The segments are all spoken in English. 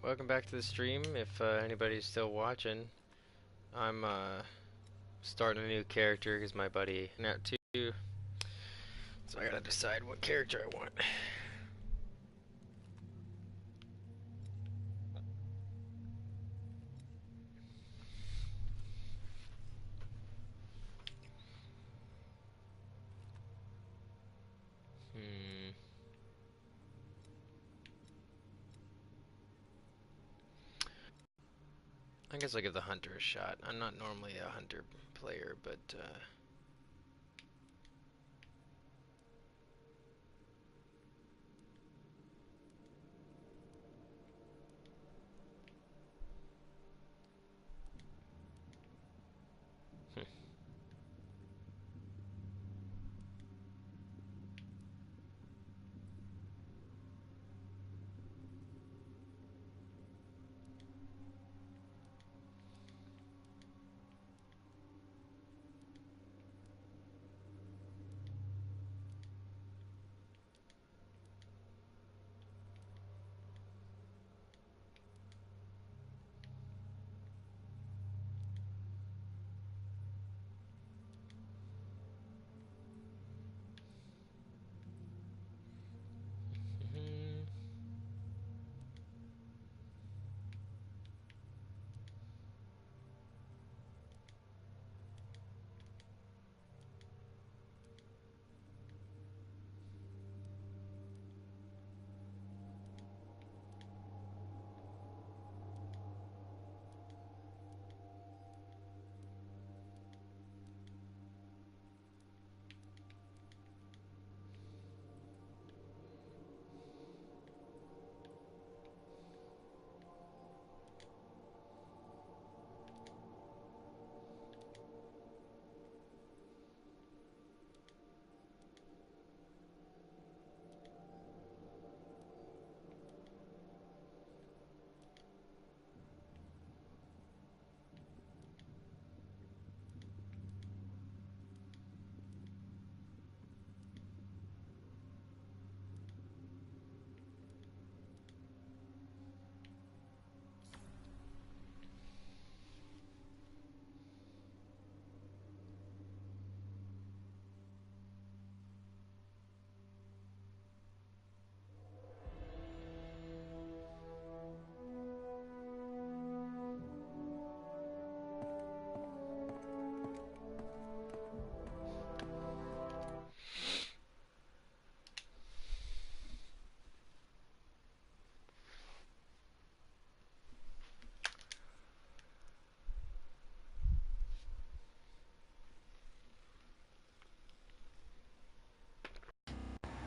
welcome back to the stream. If anybody's still watching, I'm starting a new character because my buddy not too, so I gotta decide what character I want. I guess I'll give the hunter a shot. I'm not normally a hunter player, but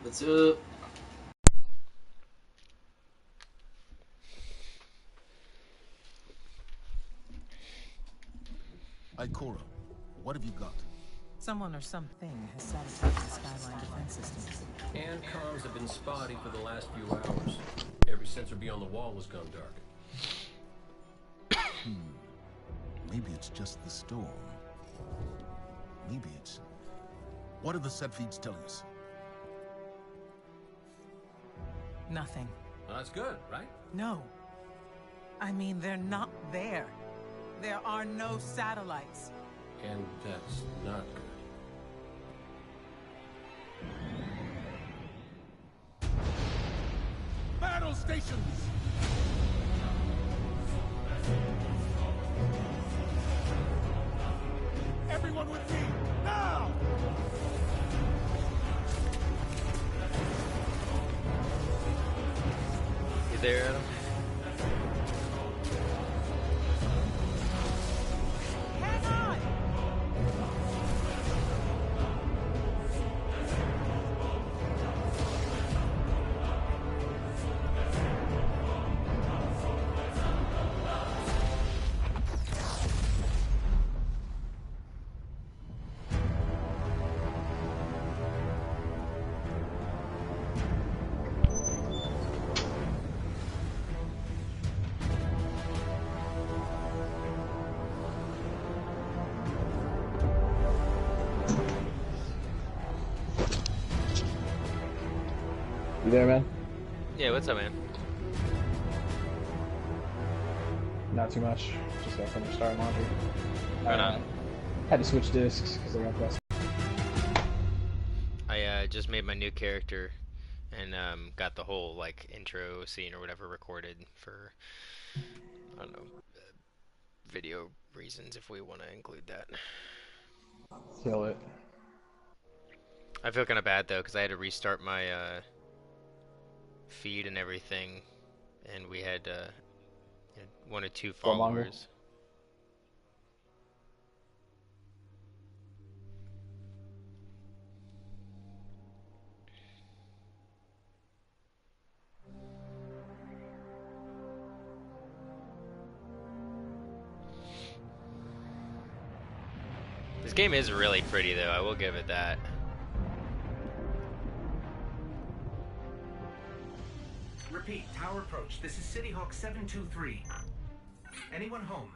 What's up? Ikora, what have you got? Someone or something has sabotaged the Skyline defense systems. And comms have been spotty for the last few hours. Every sensor beyond the wall has gone dark. Maybe it's just the storm. Maybe it's... What are the set feeds telling us? Nothing. Well, that's good, right? No. I mean, they're not there. There are no satellites. And that's not good. Battle stations! Everyone with me, now! you there, Adam? Hang on! You there, man? Yeah, what's up, man? Not too much. Just got finished starting laundry. Right on. Had to switch discs because I got pressed. I just made my new character and got the whole like intro scene or whatever recorded for, I don't know, video reasons if we want to include that. Kill it. I feel kind of bad though because I had to restart my feed and everything, and we had 1 or 2 followers. This game is really pretty though, I will give it that. Repeat, tower approach. This is City Hawk 723. Anyone home?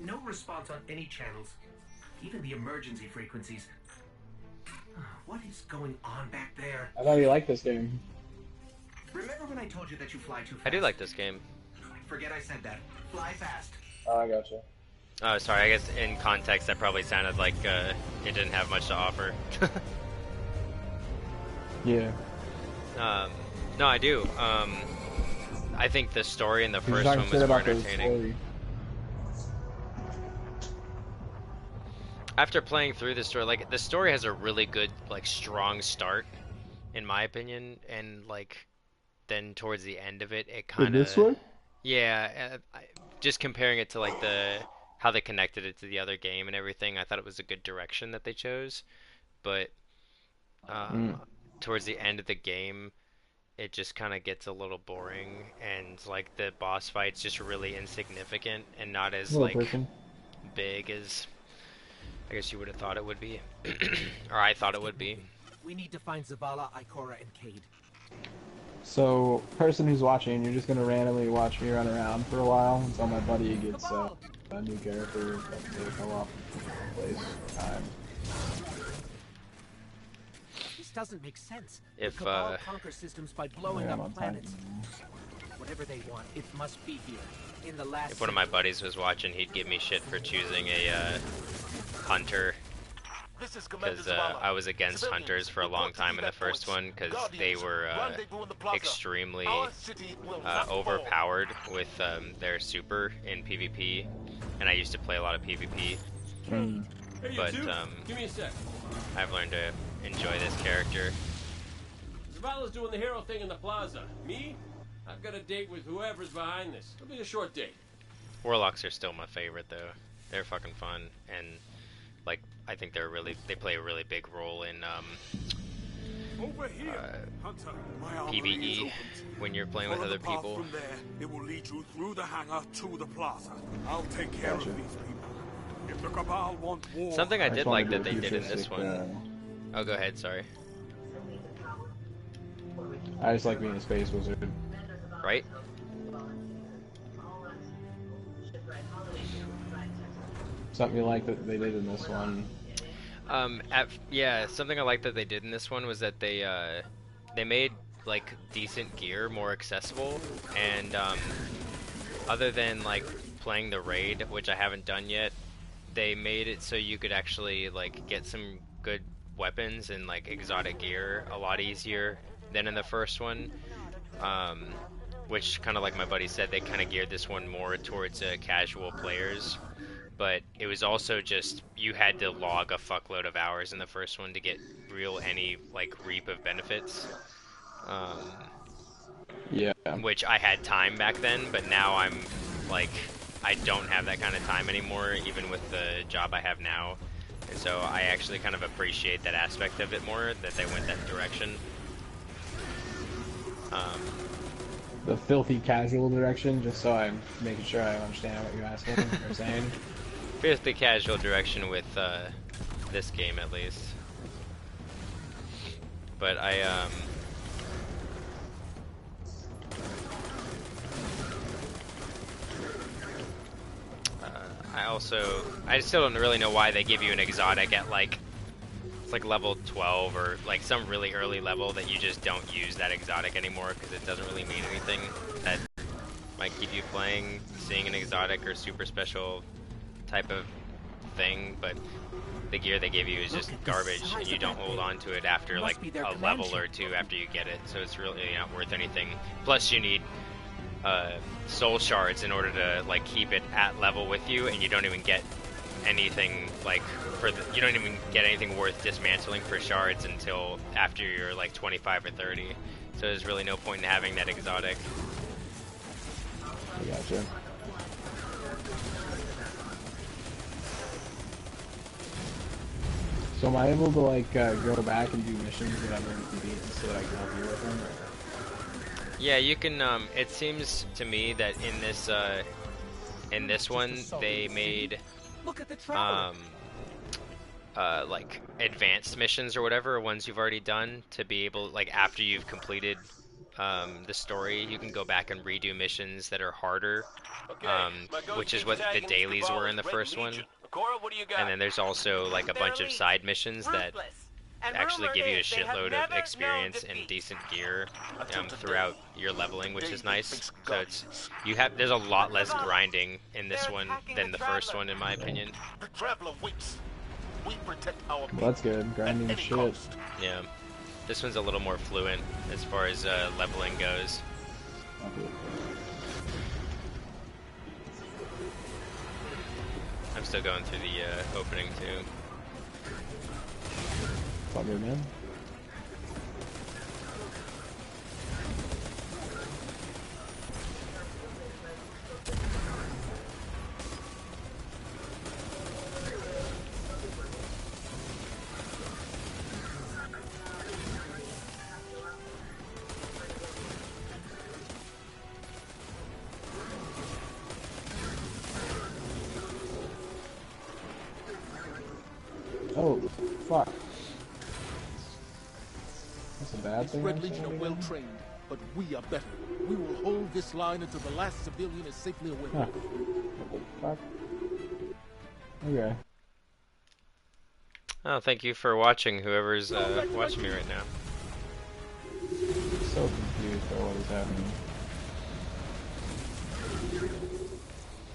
No response on any channels, even the emergency frequencies. What is going on back there? I thought you liked this game. Remember when I told you that you fly too fast? I do like this game. Forget I said that. Fly fast. Oh, I gotcha. Oh, sorry, I guess in context that probably sounded like it didn't have much to offer. Yeah. No, I do. I think the story in the first You're one talking was shit more about the entertaining. story. After playing through the story, like the story has a really good, like strong start, in my opinion, and like then towards the end of it, it kind of. This one? Yeah, just comparing it to like how they connected it to the other game and everything, I thought it was a good direction that they chose. But towards the end of the game, it just kind of gets a little boring, and like the boss fight's just really insignificant and not as like big as I guess you would have thought it would be, or I thought it would be. We need to find Zavala, Ikora, and Cade. So, person who's watching, you're just gonna randomly watch me run around for a while until my buddy gets a new character that they co-op plays time. This doesn't make sense. If the Cabal conquer systems by blowing I'm up on planets. time. Whatever they want, it must be here. In the last. If one of my buddies was watching, he'd give me shit for choosing a hunter. Because I was against hunters for a long time in the first one, because they were extremely overpowered with their super in PvP, and I used to play a lot of PvP. But Give me a sec. I've learned to enjoy this character. Zavala's doing the hero thing in the plaza. Me? I've got a date with whoever's behind this. It'll be a short date. Warlocks are still my favorite though. They're fucking fun, and like I think they play a really big role in Over here, Hunter. PvE when you're playing with other people. From there, it will lead you through the hangar to the plaza. I'll take care of these people. If the Cabal want war, Something I just did wanna like do that a they did in this futuristic, one. Oh, go ahead. Sorry. I just like being a space wizard. Right? Something you like that they did in this one. Yeah, something I liked that they did in this one was that they made like decent gear more accessible, and other than like playing the raid, which I haven't done yet, they made it so you could actually like get some good weapons and like exotic gear a lot easier than in the first one. Which kind of like my buddy said, they kind of geared this one more towards casual players. But it was also just, you had to log a fuckload of hours in the first one to get any like reap of benefits. Yeah. Which I had time back then, but now I'm like, I don't have that kind of time anymore, even with the job I have now. And so I actually kind of appreciate that aspect of it more, that they went that direction. The filthy casual direction, just so I'm making sure I understand what you're asking or saying. Here's the casual direction with this game, at least. But I still don't really know why they give you an exotic at like, it's like level 12 or like some really early level that you just don't use that exotic anymore because it doesn't really mean anything. That might keep you playing, seeing an exotic or super special type of thing, but the gear they give you is just garbage, and you don't hold on to it after like a level or two after you get it, so it's really not worth anything. Plus you need soul shards in order to like keep it at level with you, and you don't even get anything like you don't even get anything worth dismantling for shards until after you're like 25 or 30, so there's really no point in having that exotic. I gotcha. So am I able to like go back and do missions that I've already beat so that I can help you with them? Or? Yeah, you can. It seems to me that in this one they made like advanced missions or whatever, ones you've already done, to be able, like after you've completed the story, you can go back and redo missions that are harder, which is what the dailies were in the first one. And then there's also like a bunch of side missions that actually give you a shitload of experience and decent gear throughout your leveling, which is nice. So there's a lot less grinding in this one than the first one, in my opinion. The traveler waits. We protect our Well, that's good. Grinding shit. Yeah, this one's a little more fluent as far as leveling goes. I'm still going through the opening too. It's all good, man. Oh, fuck. That's a bad thing. Red Legion are well trained, but we are better. We will hold this line until the last civilian is safely away. Huh. Fuck. Okay. Oh, thank you for watching, whoever's watching me right now. So confused by what is happening.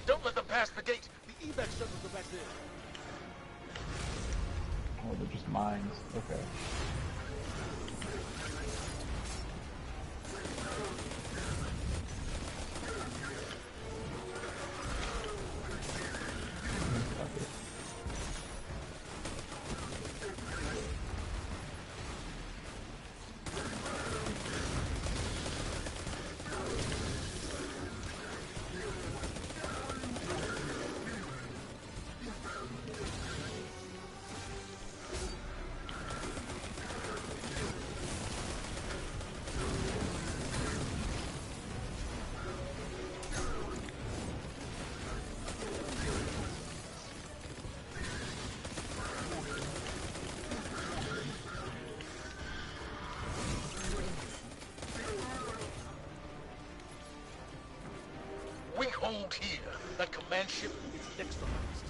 Don't let them pass the gate. The evac shuttles are back there. Oh, they're just mines. Okay. We hold here. That command ship is next to last.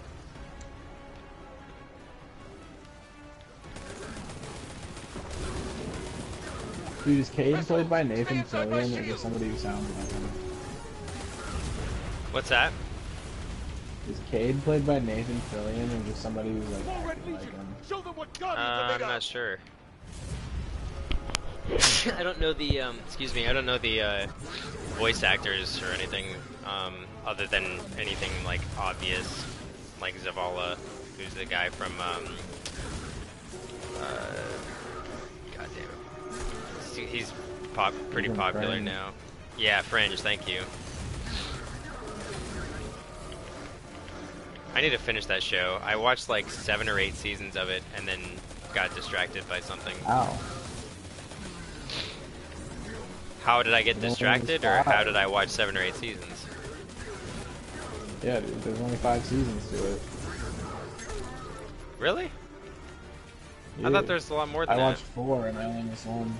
Dude, is Cade played by Nathan Fillion or just somebody who sounds like him? What's that? Is Cade played by Nathan Fillion or just somebody who's like him? Show them what I'm not sure. I don't know the excuse me, I don't know the voice actors or anything other than anything like obvious, like Zavala, who's the guy from God damn it. He's pretty popular Fringe. now. Yeah, Fringe, thank you. I need to finish that show. I watched like 7 or 8 seasons of it and then got distracted by something. Ow. How did I get distracted, or how did I watch 7 or 8 seasons? Yeah, dude, there's only 5 seasons to it. Really? Yeah. I thought there's a lot more than I that. watched 4 and I only missed 1.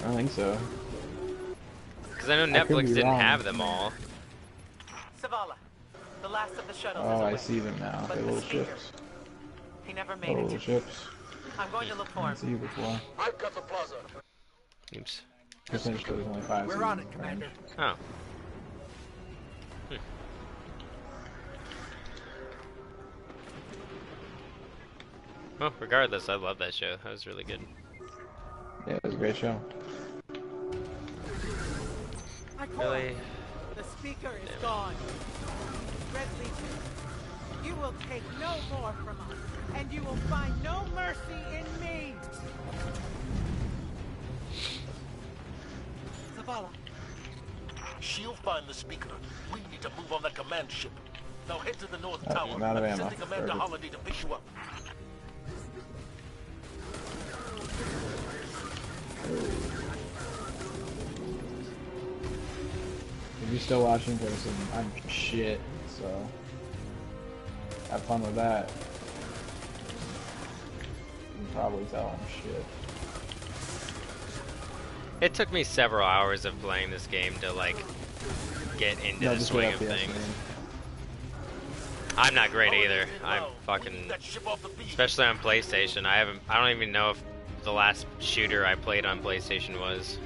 I don't think so. Because I know I could Netflix be didn't wrong. have them all. Zavala, the last of the shuttles Oh, is away. I see them now. But They're the little speaker, ships. he never made Little it. ships. I'm going to look for I him. didn't see you before. I've got the plaza. Oops. Just finished, but there's only 5 seasons. We're on it, Commander. Oh. Well, regardless, I love that show. That was really good. Yeah, it was a great show. Really? The speaker is gone. Red Legion, you will take no more from us, and you will find no mercy in me. Zavala. She'll find the speaker. We need to move on that command ship. Now head to the North Tower. I'm out of I'm ammo. sending Commander Perfect. Holiday to pick you up. If you're still watching, person, I'm shit, so have fun with that. You can probably tell I'm shit. It took me several hours of playing this game to like get into the just swing wait of up the things. estimate. I'm not great either. I'm fucking, That ship off the beach. especially on PlayStation. I don't even know if the last shooter I played on PlayStation was,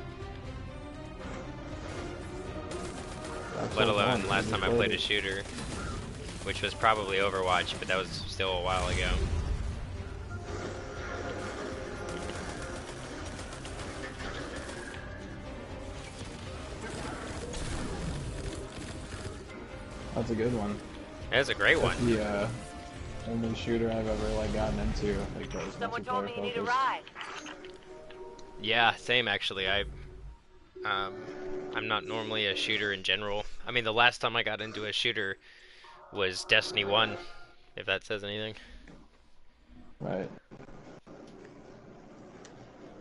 let alone last time I played a shooter, which was probably Overwatch, but that was still a while ago. That's a good one. That's a great one. That's the only shooter I've ever like gotten into. Like that was Someone told me you need a multiplayer ride. Yeah, same actually. I'm not normally a shooter in general. I mean, the last time I got into a shooter was Destiny 1, if that says anything. Right.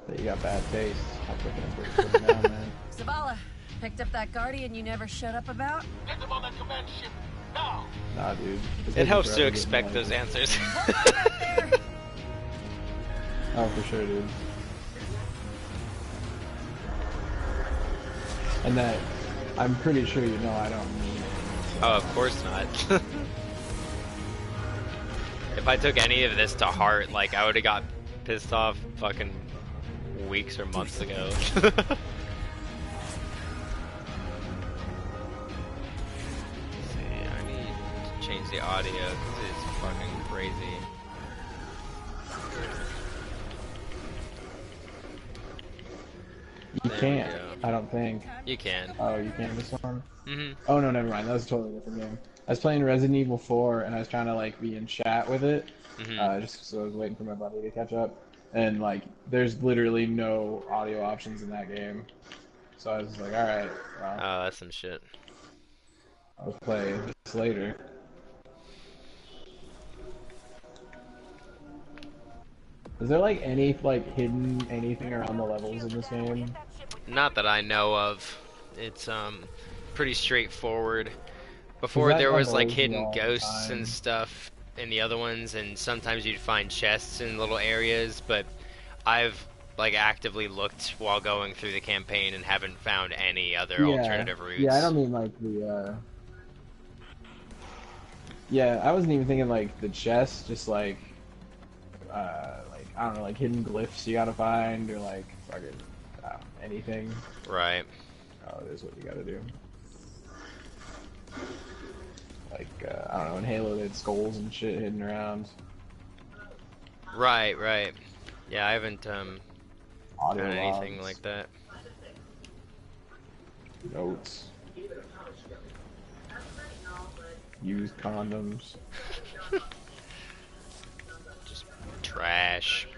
But you got bad taste. I'm looking at it now, man. Zavala, picked up that Guardian you never showed up about? Get them on that command ship now. Nah, dude. It helps to expect those answers. Oh, for sure, dude. And that, I'm pretty sure you know I don't mean it. Oh, of course not. If I took any of this to heart, like, I would've got pissed off fucking weeks or months ago. See, I need to change the audio, because it's fucking crazy. You There we can't, go. I don't think. You can. Oh, you can this one? Mm-hmm. Oh, no, never mind. That was a totally different game. I was playing Resident Evil 4, and I was trying to, like, be in chat with it. Just so I was waiting for my buddy to catch up. And, like, there's literally no audio options in that game. So I was like, alright, well, Oh, that's some shit. I'll play this later. Is there, like, any, like, hidden anything around the levels in this game? Not that I know of. It's pretty straightforward. Before that there was like doubles hidden all the ghosts time. and stuff in the other ones, and sometimes you'd find chests in little areas, but I've like actively looked while going through the campaign and haven't found any other alternative routes. Yeah, I don't mean, like, the, Yeah, I wasn't even thinking, like, the chests, just, like, I don't know, like, hidden glyphs you gotta find, or, like, fucking, anything. Right. Oh, it is what you gotta do. Like, I don't know, in Halo they had skulls and shit hidden around. Right, right. Yeah, I haven't Audio done anything logs, like that. Notes. Used condoms. Just trash.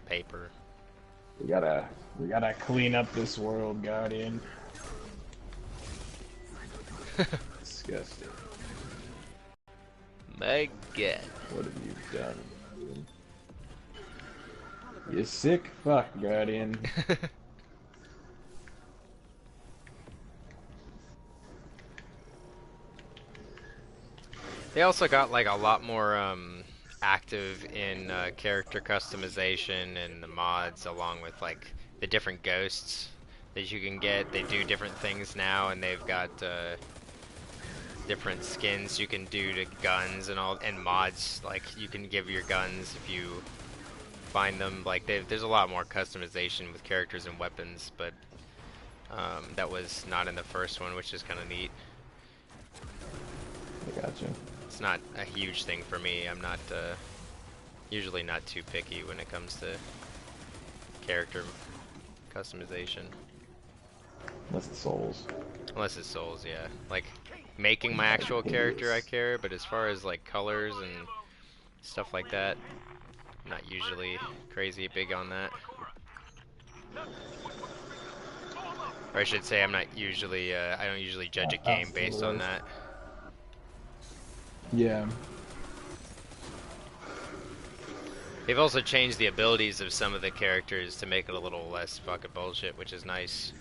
Paper. We gotta clean up this world, Guardian. Disgusting. My God. What have you done, Guardian? You sick fuck, Guardian. They also got like a lot more active in character customization and the mods, along with like the different ghosts that you can get. They do different things now, and they've got different skins you can do to guns and all, and mods like you can give your guns if you find them. Like there's a lot more customization with characters and weapons, but that was not in the first one, which is kind of neat. I gotcha. It's not a huge thing for me. I'm not usually not too picky when it comes to character customization. Unless it's Souls. Unless it's Souls, yeah. Like, making my actual character I care, but as far as like colors and stuff like that, I'm not usually crazy big on that. Or I should say I'm not usually, I don't usually judge a game based on that. Yeah. They've also changed the abilities of some of the characters to make it a little less fucking bullshit, which is nice.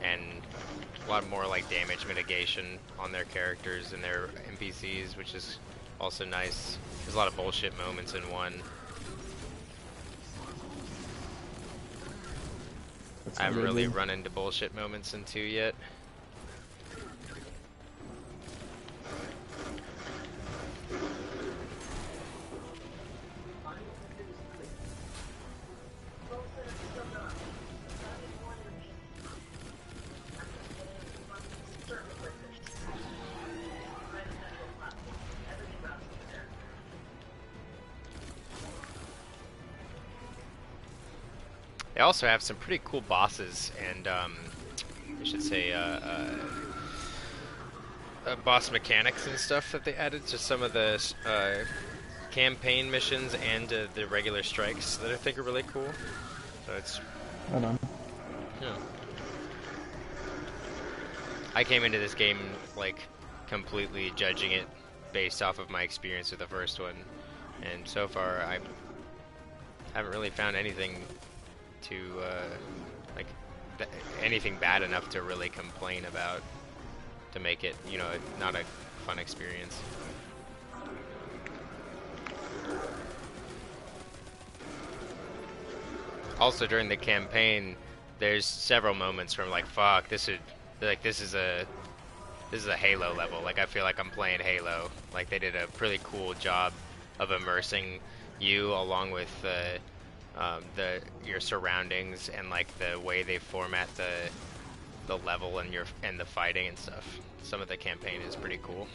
And a lot more like damage mitigation on their characters and their NPCs, which is also nice. There's a lot of bullshit moments in one. I haven't really run into bullshit moments in 2 yet. They also have some pretty cool bosses and, I should say, boss mechanics and stuff that they added to some of the campaign missions and the regular strikes that I think are really cool. So it's... Hold on. Yeah. I came into this game, like, completely judging it based off of my experience with the first one. And so far, I haven't really found anything to, like, anything bad enough to really complain about to make it, you know, not a fun experience. Also, during the campaign, there's several moments from like, fuck, this is a Halo level. Like, I feel like I'm playing Halo. Like, they did a pretty cool job of immersing you along with your surroundings and like the way they format the level and the fighting and stuff. Some of the campaign is pretty cool.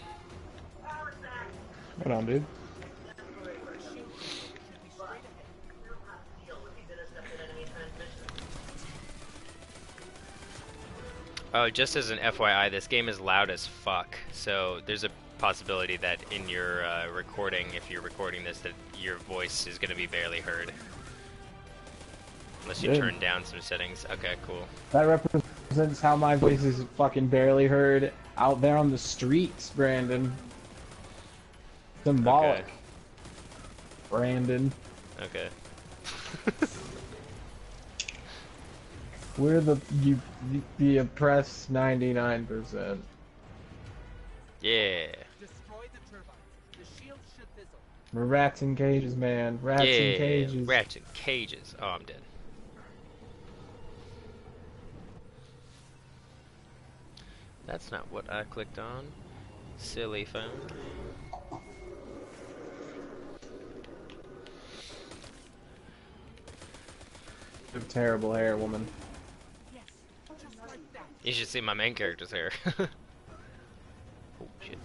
Hold on, dude. Oh, just as an FYI, this game is loud as fuck. So there's a possibility that in your recording, if you're recording this, that your voice is going to be barely heard. Unless you turn down some settings. Okay, cool. That represents how my voice is fucking barely heard out there on the streets, Brandon. Symbolic. Okay. Brandon. Okay. We're the oppressed 99%. Yeah. Destroy the turbine. The shield should fizzle. We're rats in cages, man. Rats in cages. Rats in cages. Oh, I'm dead. That's not what I clicked on. Silly phone. You have terrible hair, woman. Yes, just like that. You should see my main character's hair. Oh, shit.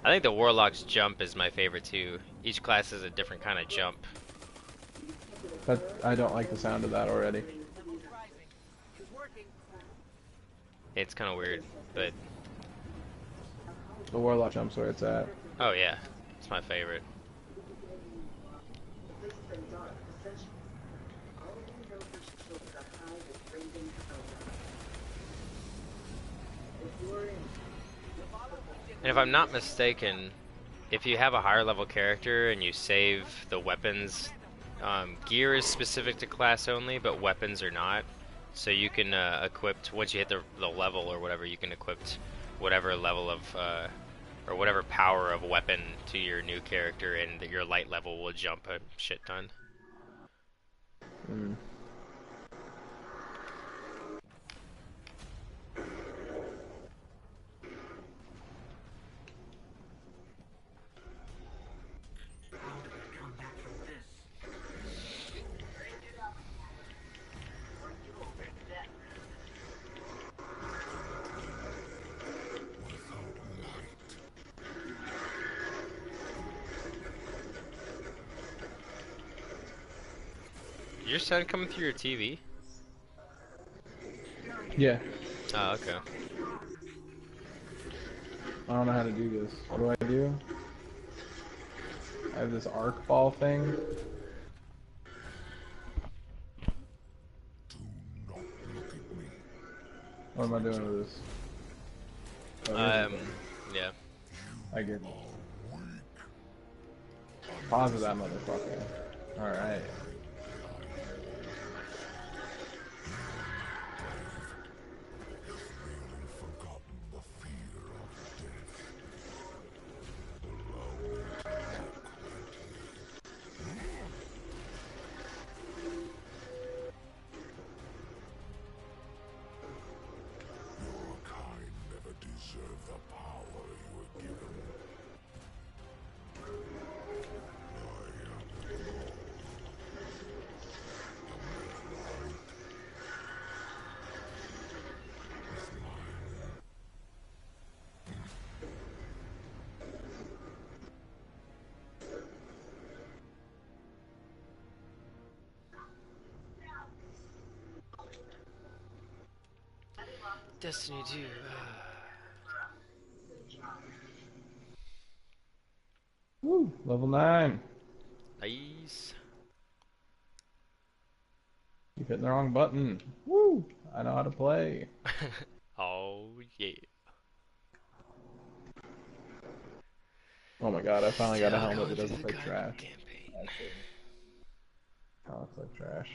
I think the Warlock's jump is my favorite too. Each class has a different kind of jump. But I don't like the sound of that already. It's kind of weird, but... The Warlock jump's where it's at. Oh yeah, it's my favorite. And if I'm not mistaken, if you have a higher level character and you save the weapons, gear is specific to class only, but weapons are not. So you can equip, once you hit the level or whatever, you can equip whatever level of, or whatever power of weapon to your new character, and your light level will jump a shit ton. Mm. Your sound coming through your TV? Yeah. Oh, okay. I don't know how to do this. What do I do? I have this arc ball thing. Do not look at me. What am I doing with this? Oh, Yeah. I get it. Pause that motherfucker. Alright. Forgotten the fear of death. Your kind never deserved the power you were given. Destiny 2. Woo! Level 9. Nice. Keep hitting the wrong button. Woo! I know how to play. Oh, yeah. Oh my god, I finally got a Still helmet going that doesn't through look the like trash. campaign. Actually, that looks like trash.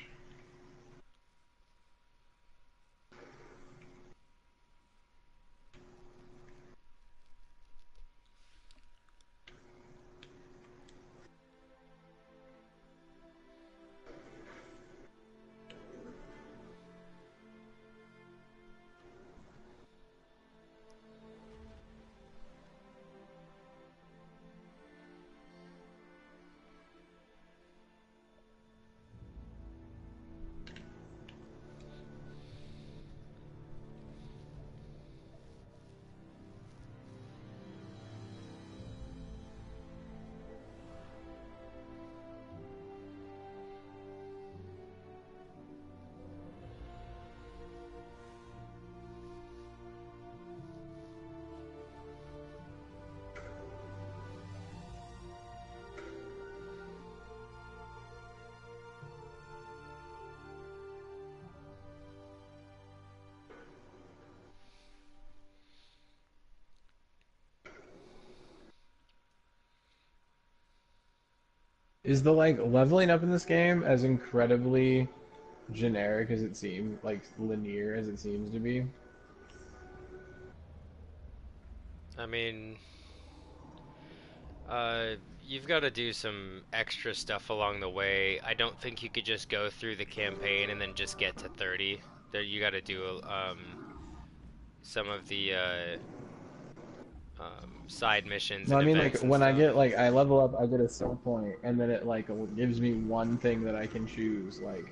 Is the like leveling up in this game as incredibly generic as it seems, like linear as it seems to be? I mean, you've got to do some extra stuff along the way. I don't think you could just go through the campaign and then just get to 30. There, you got to do some of the side missions No, and I mean like events and when I stuff. get like I level up, I get a skill point, and then it like gives me one thing that I can choose. Like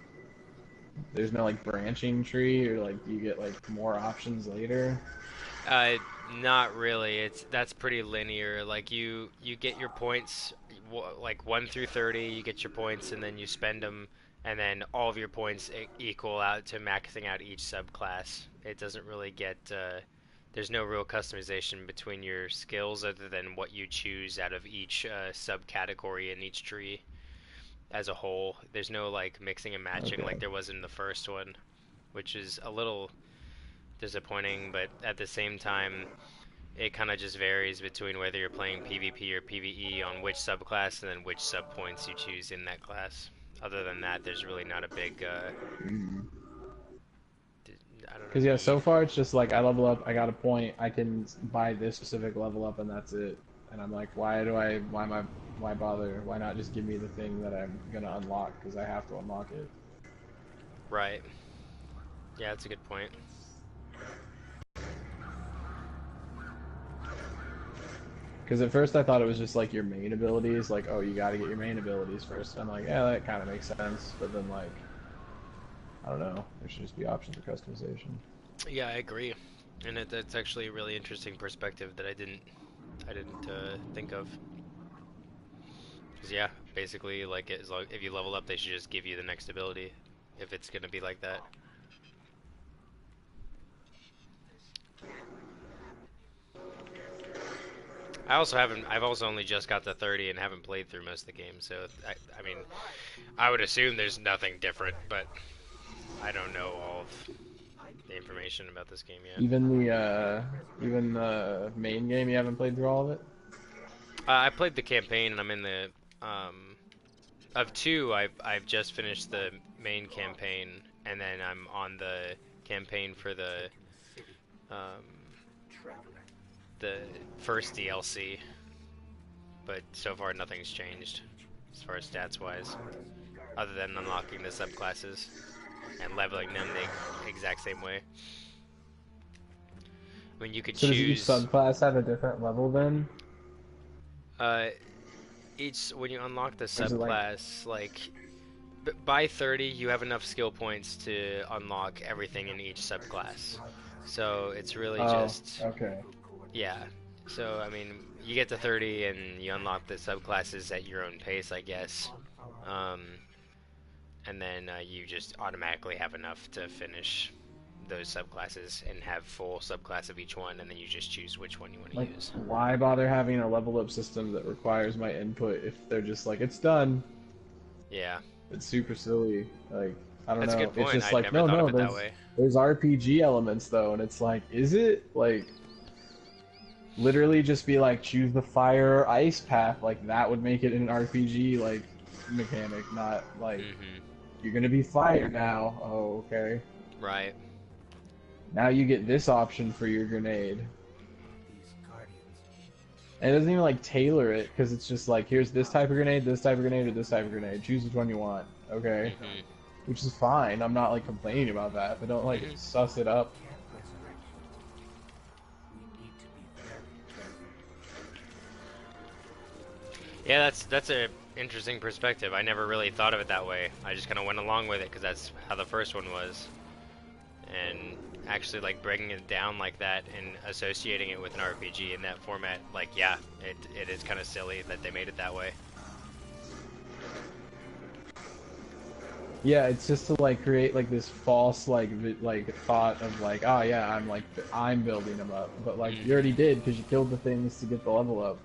there's no like branching tree, or like you get like more options later. Not really. That's pretty linear. Like you get your points, like 1 through 30. You get your points, and then you spend them, and then all of your points equal out to maxing out each subclass. It doesn't really get. There's no real customization between your skills other than what you choose out of each subcategory in each tree as a whole. There's no like mixing and matching Okay. like there was in the first one, which is a little disappointing, but at the same time, it kind of just varies between whether you're playing PvP or PvE on which subclass and then which sub points you choose in that class. Other than that, there's really not a big, I don't Because know, yeah, need. so far it's just like I level up, I got a point, I can buy this specific level up, and that's it. And I'm like, why bother? Why not just give me the thing that I'm gonna unlock? Because I have to unlock it. Right. Yeah, that's a good point. Because at first I thought it was just like your main abilities, like oh you got to get your main abilities first. I'm like, yeah, that kind of makes sense. But then like, I don't know, there should just be options for customization. Yeah, I agree, and that's actually a really interesting perspective that I didn't think of. Because yeah, Basically, like if you level up, they should just give you the next ability, if it's gonna be like that. I've also only just got to 30 and haven't played through most of the game, so I mean, I would assume there's nothing different, but I don't know all of the information about this game yet. Even the main game, you haven't played through all of it? I played the campaign, and I'm in the of 2. I've just finished the main campaign, and then I'm on the campaign for the first DLC. But so far, nothing's changed as far as stats wise, other than unlocking the subclasses and leveling them the exact same way. I mean, you could so choose. Does each subclass have a different level then? When you unlock the subclass, by 30, you have enough skill points to unlock everything in each subclass. So it's really just. Okay. Yeah. So I mean, you get to 30 and you unlock the subclasses at your own pace, I guess. And then you just automatically have enough to finish those subclasses and have full subclass of each one, and then you just choose which one you want to use. Why bother having a level up system that requires my input if they're just like, it's done? Yeah. It's super silly. Like, I don't That's know. a good point. It's just I like, never thought of it that way. There's RPG elements though, and it's like, is it? Like, literally just be like, choose the fire or ice path. Like, that would make it an RPG, like, mechanic, not like, you're gonna be fire now. Oh, okay. Right. Now you get this option for your grenade. And it doesn't even like tailor it, because it's just like, here's this type of grenade, this type of grenade, or this type of grenade. Choose which one you want. Okay. Which is fine. I'm not like complaining about that, but don't like suss it up. Yeah, that's a interesting perspective. I never really thought of it that way. I just kind of went along with it because that's how the first one was. And actually, like, breaking it down like that and associating it with an RPG in that format, like, yeah, it is kind of silly that they made it that way. Yeah, it's just to like create like this false like thought of like, oh yeah, I'm building them up, but like you already did because you killed the things to get the level up.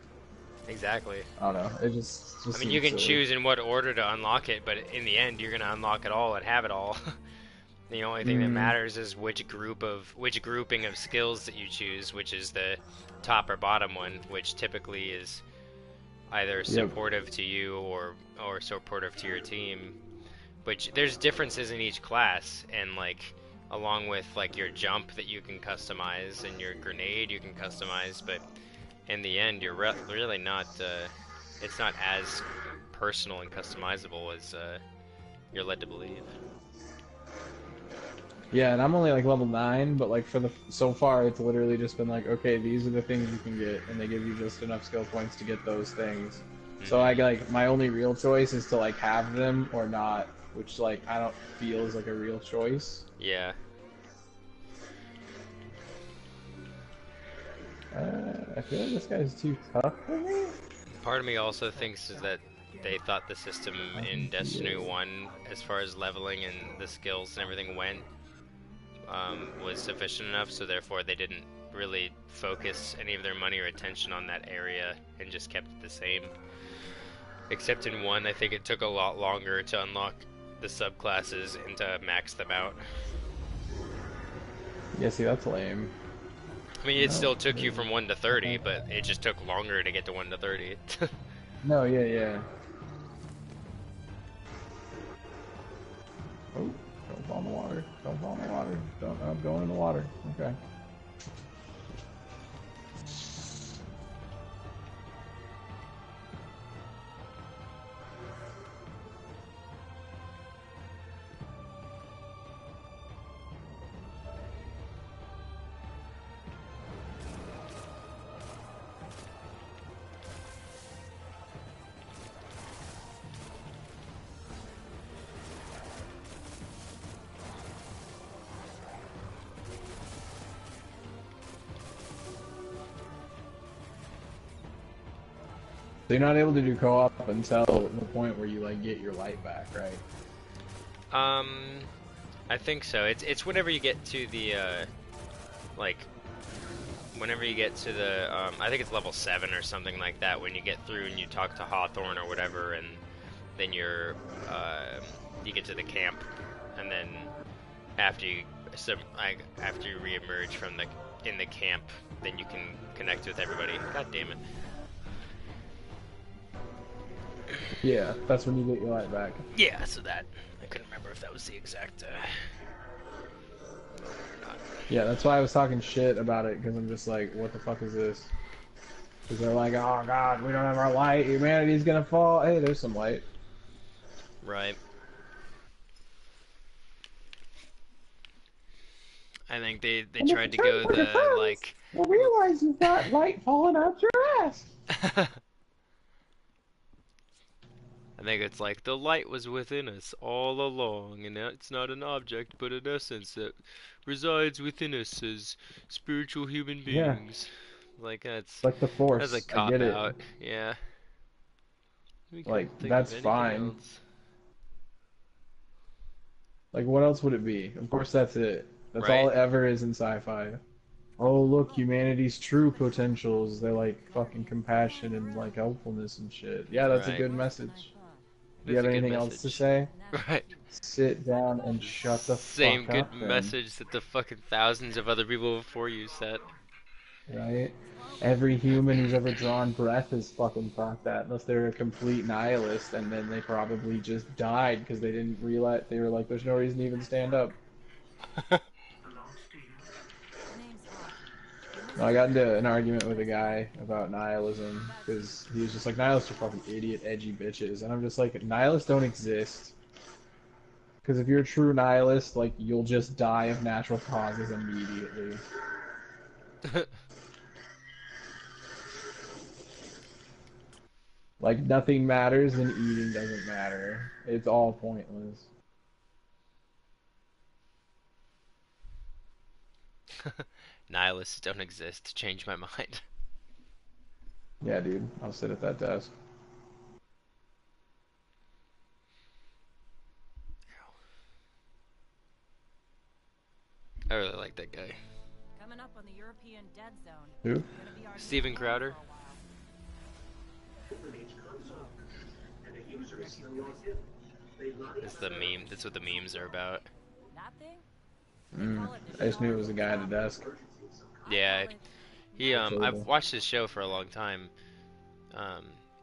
Exactly. I don't know. It just I mean, you can choose in what order to unlock it, but in the end, you're gonna unlock it all and have it all. The only thing that matters is which grouping of skills that you choose, which is the top or bottom one, which typically is either supportive to you or supportive to your team. Which there's differences in each class, and like along with like your jump that you can customize and your grenade you can customize, but in the end you're really not. It's not as personal and customizable as you're led to believe. Yeah, and I'm only like level 9, but like so far it's literally just been like, okay, these are the things you can get, and they give you just enough skill points to get those things. So I like my only real choice is to like have them or not, which like I don't feel is like a real choice. Yeah. I feel like this guy's too tough for me. Part of me also thinks is that they thought the system in Destiny 1, as far as leveling and the skills and everything went, was sufficient enough, so therefore they didn't really focus any of their money or attention on that area and just kept it the same. Except in 1, I think it took a lot longer to unlock the subclasses and to max them out. Yeah, see, that's lame. I mean, it still took you from 1 to 30, but it just took longer to get to 1 to 30. No, yeah. Oh, don't fall in the water. Don't fall in the water. I'm going in the water. Okay. you're not able to do co-op until the point where you like get your light back, right? I think so. It's whenever you get to the like whenever you get to the I think it's level 7 or something like that, when you get through and you talk to Hawthorne or whatever, and then you get to the camp, and then after you after you reemerge from in the camp, then you can connect with everybody. God damn it. Yeah, that's when you get your light back. Yeah, so that I couldn't remember if that was the exact or not. Yeah, that's why I was talking shit about it, because I'm just like, what the fuck is this? Because they're like, oh god, we don't have our light, humanity's gonna fall. Hey, there's some light. Right. I think they tried to go the like. Well, realize you've got light falling out your ass. I think it's like the light was within us all along, and it's not an object, but an essence that resides within us as spiritual human beings. Yeah. Like that's like the Force. That's a cop out. Yeah. Like that's fine. Else. Like what else would it be? Of course, that's it. That's right. all it ever is in sci-fi. Oh look, humanity's true potentials. They're like fucking compassion and like helpfulness and shit. Yeah, that's a good message. Do you have anything else to say? Right. Sit down and shut the fuck up. Same good message that the fucking thousands of other people before you said. Right? Every human who's ever drawn breath has fucking thought that, unless they're a complete nihilist, and then they probably just died because they didn't realize, they were like, there's no reason to even stand up. I got into an argument with a guy about nihilism, because he was just like, nihilists are fucking idiot, edgy bitches, and I'm just like, nihilists don't exist. Because if you're a true nihilist, like, you'll just die of natural causes immediately. Like, nothing matters and eating doesn't matter. It's all pointless. Nihilists don't exist to change my mind. Yeah, dude. I'll sit at that desk. I really like that guy. Coming up on the European dead zone. Who? Steven Crowder. That's the meme. That's what the memes are about. I just knew it was a guy at a desk. Yeah, he I've watched his show for a long time.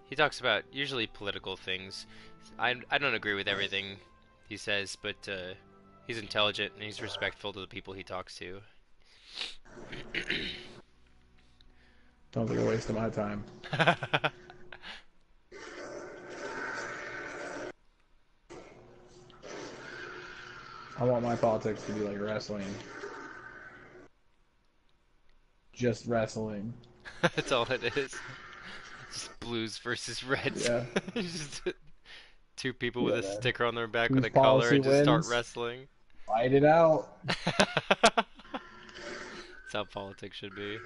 He talks about usually political things. I don't agree with everything he says, but he's intelligent and he's respectful to the people he talks to. Sounds like a waste of my time. I want my politics to be like wrestling. Just wrestling. That's all it is. Just blues versus reds. Yeah. Just two people with a sticker on their back Whose with a collar and just start wins? wrestling. Fight it out. That's how politics should be.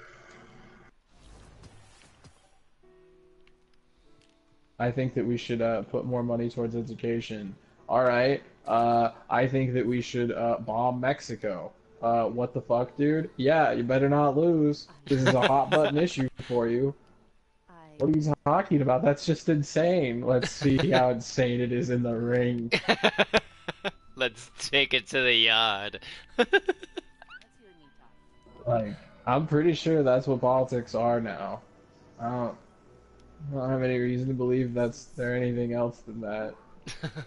I think that we should put more money towards education. Alright, I think that we should bomb Mexico. What the fuck, dude? Yeah, you better not lose. This is a hot button issue for you. What are you talking about? That's just insane. Let's see how insane it is in the ring. Let's take it to the yard. Like, I'm pretty sure that's what politics are now. I don't have any reason to believe they're anything else than that. Lack of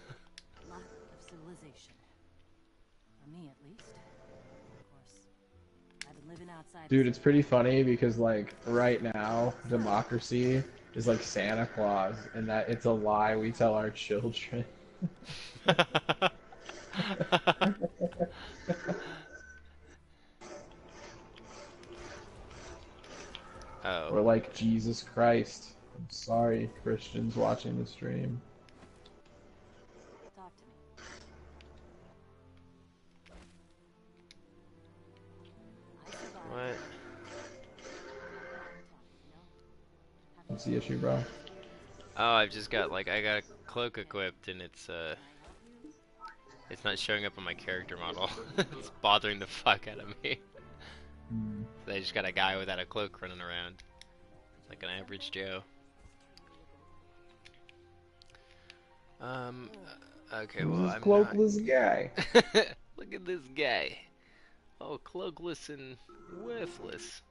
civilization. For me, at least. Of course, I've been living outside. Dude, it's pretty funny because, like, right now, democracy is like Santa Claus, and that it's a lie we tell our children. Oh. Or like Jesus Christ. I'm sorry, Christians watching the stream. Talk to me. What? What's the issue, bro? Oh, I've just got like I got a cloak equipped and it's not showing up on my character model. It's bothering the fuck out of me. Hmm. So I just got a guy without a cloak running around. It's like an average Joe. Okay, well, Who's this I'm not. cloakless guy? Look at this guy. Oh, cloakless and worthless.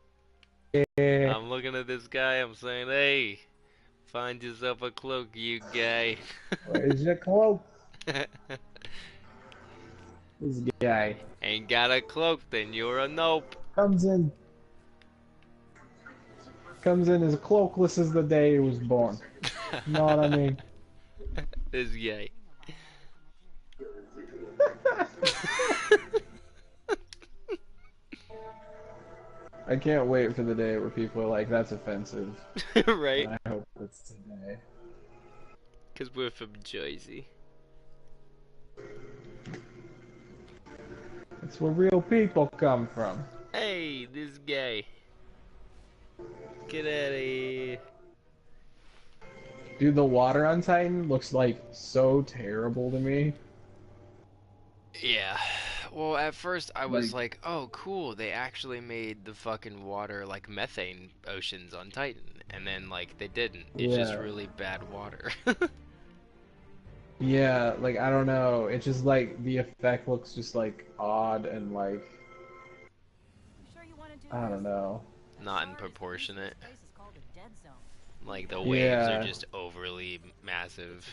Yeah. I'm looking at this guy, I'm saying, hey, find yourself a cloak, you guy. Where's your cloak? This guy Ain't got a cloak, then you're a nope. comes in. Comes in as cloakless as the day he was born. You know what I mean? This guy. I can't wait for the day where people are like, that's offensive. Right? And I hope it's today. Because we're from Jersey. It's where real people come from. Hey, this guy. Get out of here. Dude, the water on Titan looks like so terrible to me. Yeah. Well, at first I was like, oh, cool, they actually made the fucking water like methane oceans on Titan. And then, like, they didn't. It's just really bad water. Yeah, like, I don't know. It's just like, the effect looks just like odd and like, I don't know. Not in proportionate. Like, the waves are just overly massive,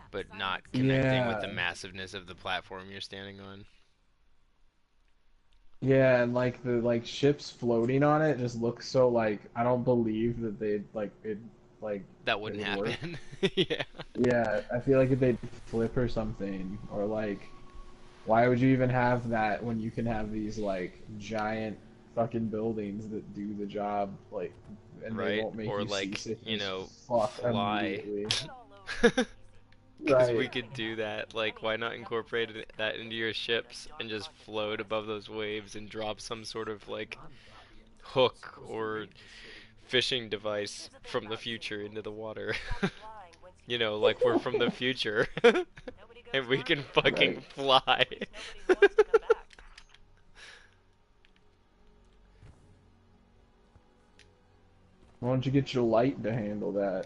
but not connecting with the massiveness of the platform you're standing on. Yeah, and like the ships floating on it just look so like I don't believe that they'd like that wouldn't it would happen. Yeah. Yeah, I feel like if they'd flip or something, or like, why would you even have that when you can have these like giant fucking buildings that do the job, like, and they won't make or you like, seasick you as know, fuck fly. immediately. Because Right. we could do that. Like, why not incorporate that into your ships and just float above those waves and drop some sort of, like, hook or fishing device from the future into the water? You know, like we're from the future. And we can fucking fly. Why don't you get your light to handle that?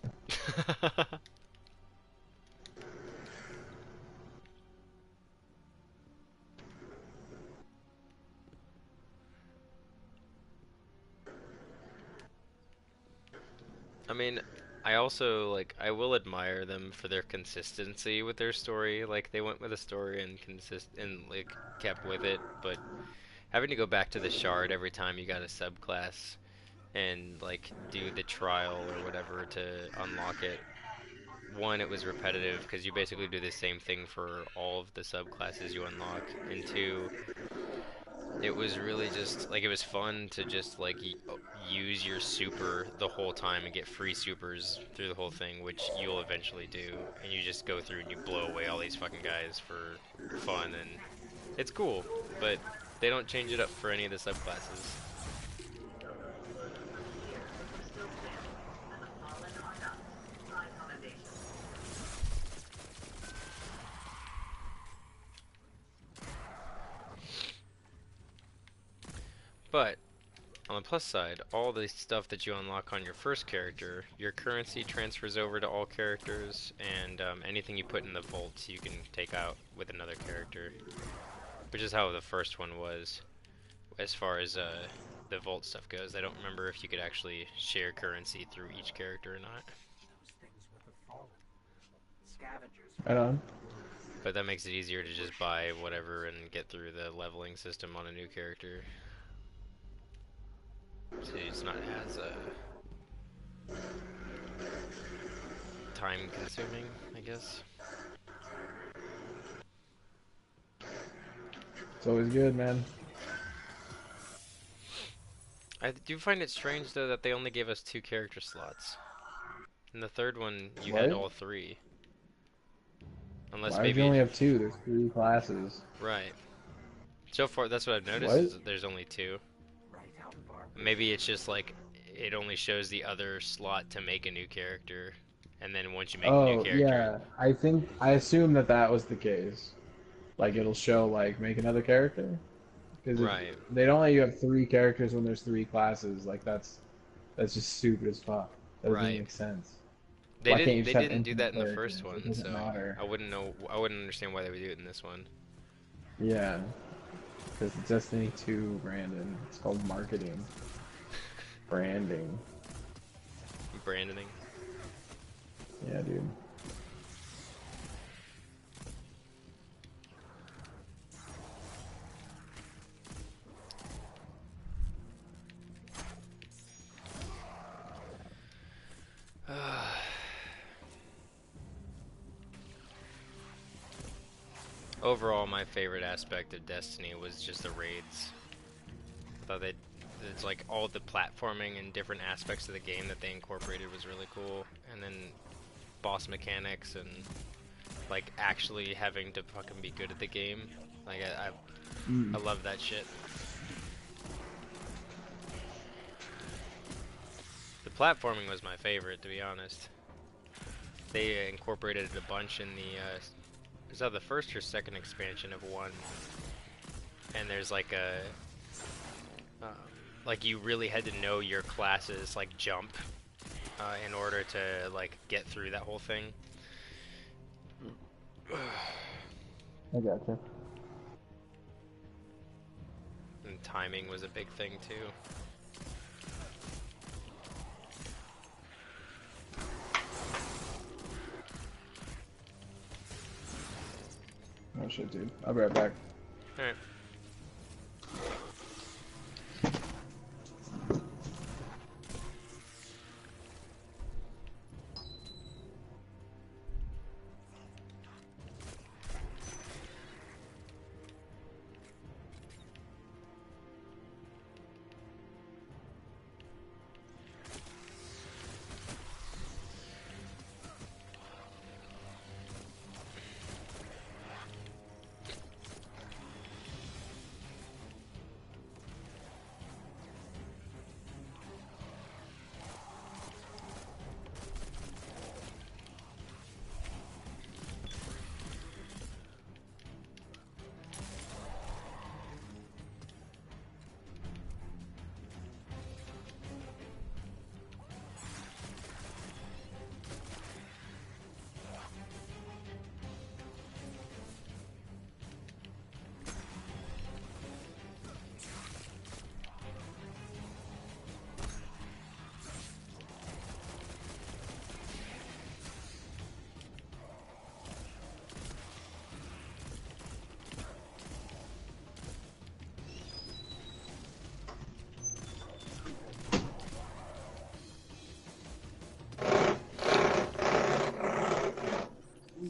I mean, I also, like, I will admire them for their consistency with their story. Like, they went with a story and like kept with it, but having to go back to the shard every time you got a subclass and like do the trial or whatever to unlock it. One, it was repetitive because you basically do the same thing for all of the subclasses you unlock, and two, it was really just like it was fun to just like use your super the whole time and get free supers through the whole thing, which you'll eventually do, and you just go through and you blow away all these fucking guys for fun, and it's cool, but they don't change it up for any of the subclasses. But on the plus side, all the stuff that you unlock on your first character, your currency transfers over to all characters, and anything you put in the vault you can take out with another character. Which is how the first one was, as far as the vault stuff goes. I don't remember if you could actually share currency through each character or not. Right on. But that makes it easier to just buy whatever and get through the leveling system on a new character. So it's not as time consuming, I guess. It's always good, man. I do find it strange though that they only gave us 2 character slots. In the third one, you had all 3. Unless Why maybe would you only have 2? There's 3 classes. Right. So far, that's what I've noticed. Is that there's only 2. Maybe it's just like it only shows the other slot to make a new character, and then once you make a new Oh, character, yeah. I assume that was the case. Like, it'll show, like, make another character. Because if right, they don't let you have 3 characters when there's 3 classes, like, that's just stupid as fuck. That doesn't even right. make sense. They Why can't you didn't just they have didn't do infinite that in the characters? first It one, doesn't so matter. I wouldn't understand why they would do it in this one. Yeah. Because it's Destiny 2, Brandon. It's called marketing. Branding. Brandoning. Yeah, dude. Overall, my favorite aspect of Destiny was just the raids. I thought it's like all the platforming and different aspects of the game that they incorporated was really cool. And then boss mechanics and like actually having to fucking be good at the game. Like I love that shit. The platforming was my favorite, to be honest. They incorporated it a bunch in the is that the first or second expansion of 1? And there's like a like you really had to know your class's like jump in order to like get through that whole thing. I gotcha. And timing was a big thing too. Oh shit, dude. I'll be right back. Alright.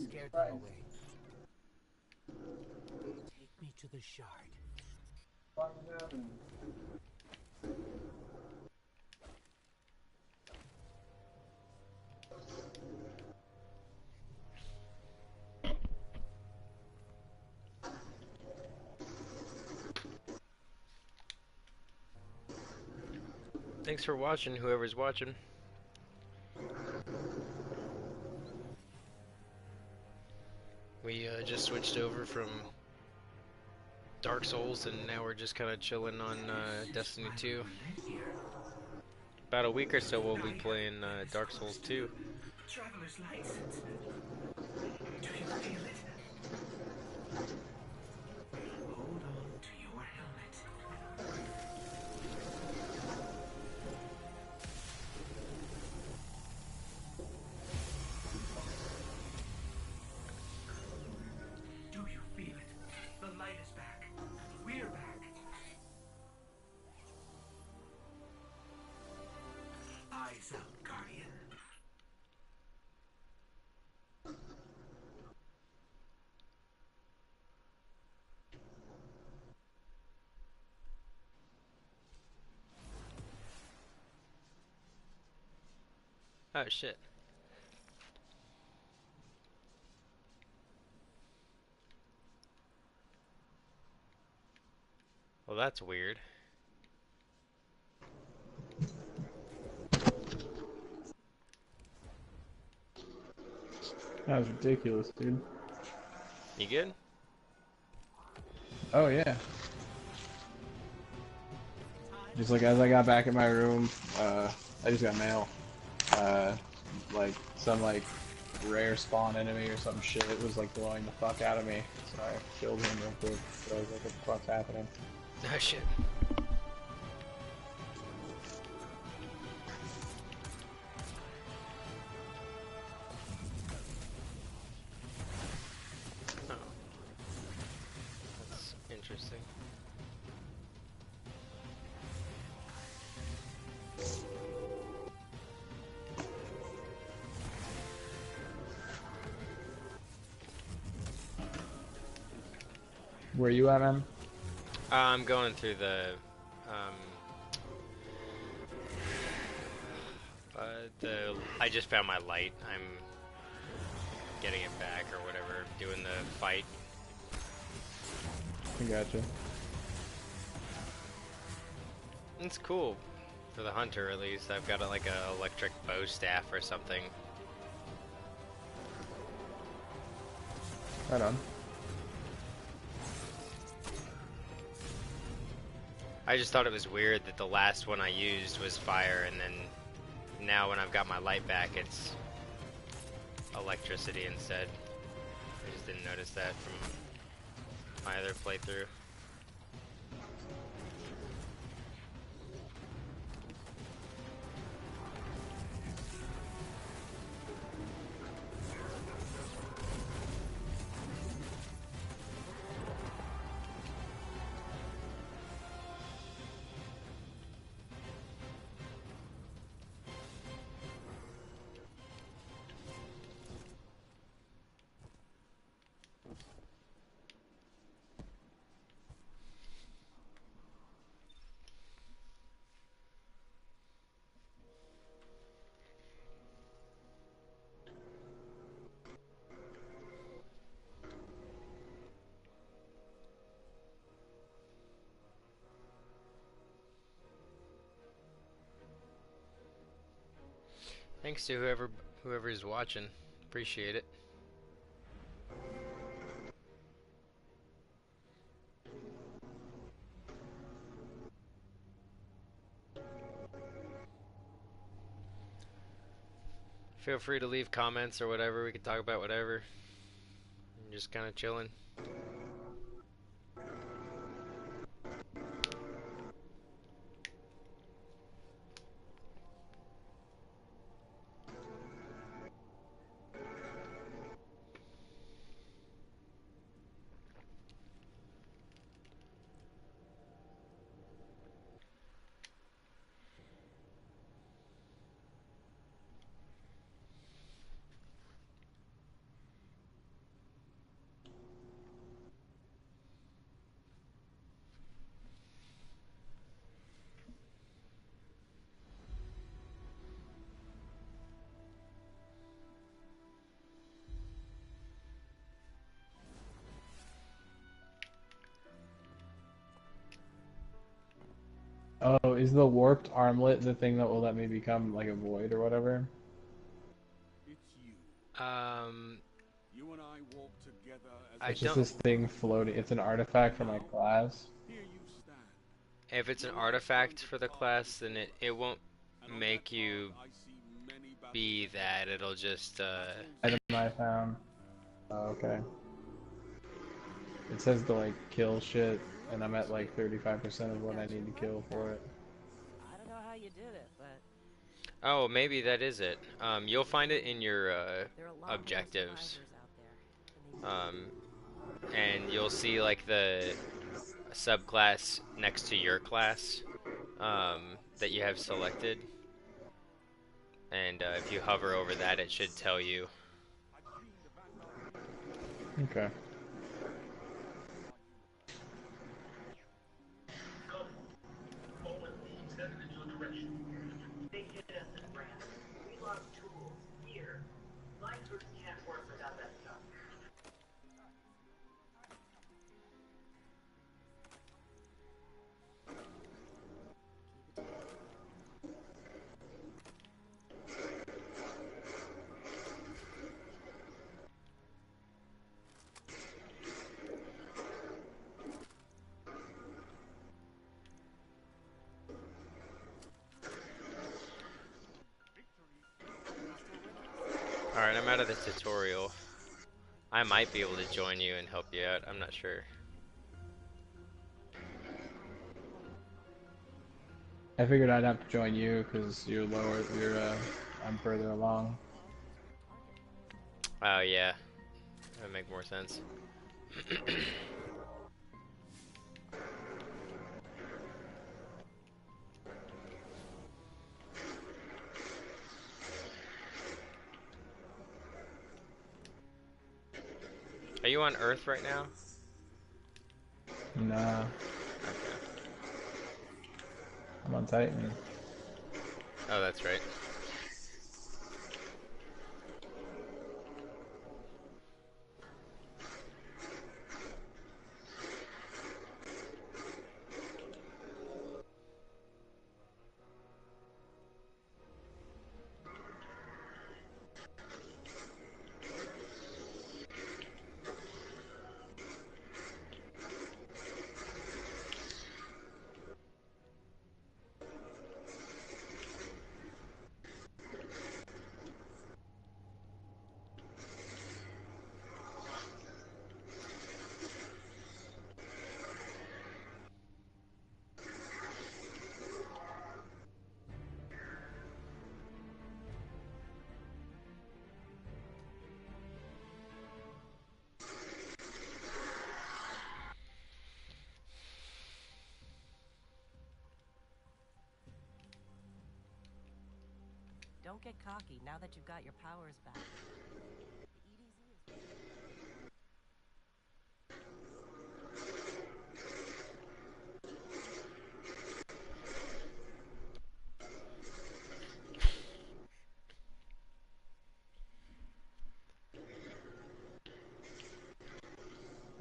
Scared them away. Take me to the shard. Thanks for watching, whoever's watching. We just switched over from Dark Souls, and now we're just kind of chilling on Destiny 2. About a week or so we'll be playing Dark Souls 2. Traveler's license. Do you feel it? Hold on to your helmet. Do you feel it? The light is back. We're back. Eyes out, Guardian. Oh shit. Well, that's weird. That was ridiculous, dude. You good? Oh yeah. Just like as I got back in my room, I just got mail. Like some like rare spawn enemy or some shit was like blowing the fuck out of me. So I killed him real quick. So I was like, what the fuck's happening? Oh shit. Oh. That's interesting. Where you at, man? I'm going through the um I just found my light. I'm getting it back or whatever, doing the fight. I gotcha. It's cool. For the hunter at least. I've got like a electric bow staff or something. Right on. I just thought it was weird that the last one I used was fire, and then now when I've got my light back, it's electricity instead. I just didn't notice that from my other playthrough. Thanks to whoever is watching. Appreciate it. Feel free to leave comments or whatever. We can talk about whatever. I'm just kind of chilling. Oh, is the warped armlet the thing that will let me become like a void or whatever? It's you. Um, You and I walk together as I It's just don't. this thing floating. It's an artifact for my class. here you stand. If it's an artifact for the class, then it won't make you I see many be that. It'll just Item I found. Oh, okay. It says to like kill shit, and I'm at like 35% of what I need to kill for it. I don't know how you did it, but Oh, maybe that is it. You'll find it in your there are a lot objectives. more survivors out there. And you'll see like the subclass next to your class that you have selected. And if you hover over that, it should tell you. Okay. Alright, I'm out of the tutorial. I might be able to join you and help you out. I'm not sure. I figured I'd have to join you because I'm further along. Oh yeah, that would make more sense. Are you on Earth right now? Nah. Okay. I'm on Titan. Oh, that's right. Don't get cocky now that you've got your powers back. The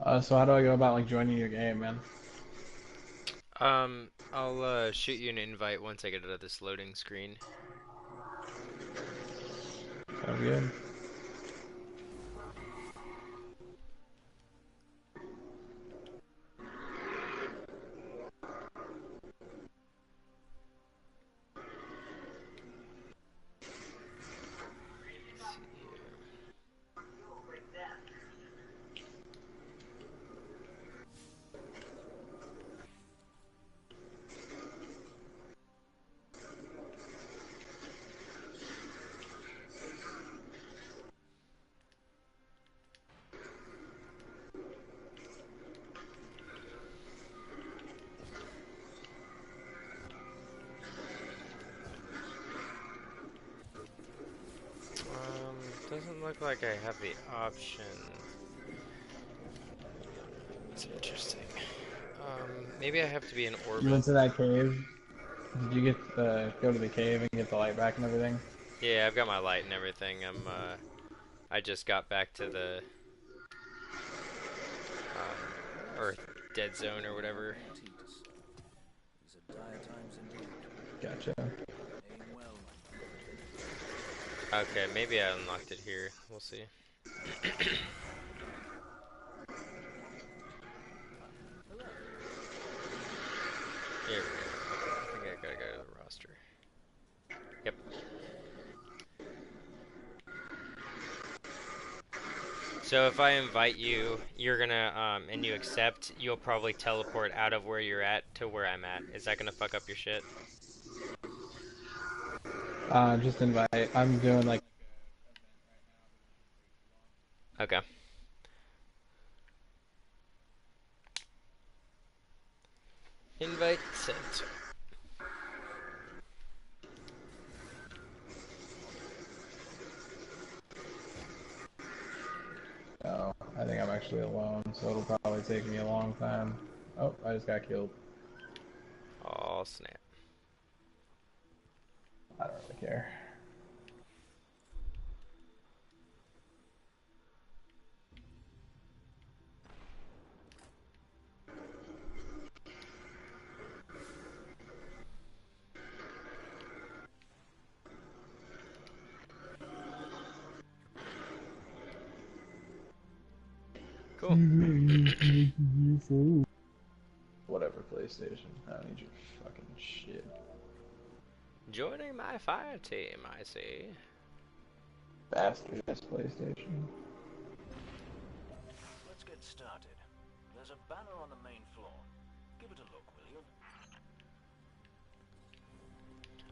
EDZ is... So how do I go about like joining your game, man? I'll shoot you an invite once I get out of this loading screen. Sounds good. Doesn't look like I have the option. It's interesting. Maybe I have to be in orbit. You went to that cave? Did you get go to the cave and get the light back and everything? Yeah, I've got my light and everything. I just got back to the Earth dead zone or whatever. Gotcha. Okay, maybe I unlocked it here. We'll see. Here we go. Okay, I think I gotta go to the roster. Yep. So if I invite you, you're gonna, and you accept, you'll probably teleport out of where you're at to where I'm at. Is that gonna fuck up your shit? Just invite. I'm doing like... Okay. Invite sent. Oh, I think I'm actually alone, so it'll probably take me a long time. Oh, I just got killed. Oh, snap. I don't really care. Cool. Whatever, PlayStation. I don't need your fucking shit. Joining my fire team, I see. Bastard ass PlayStation. Let's get started. There's a banner on the main floor. Give it a look, will you?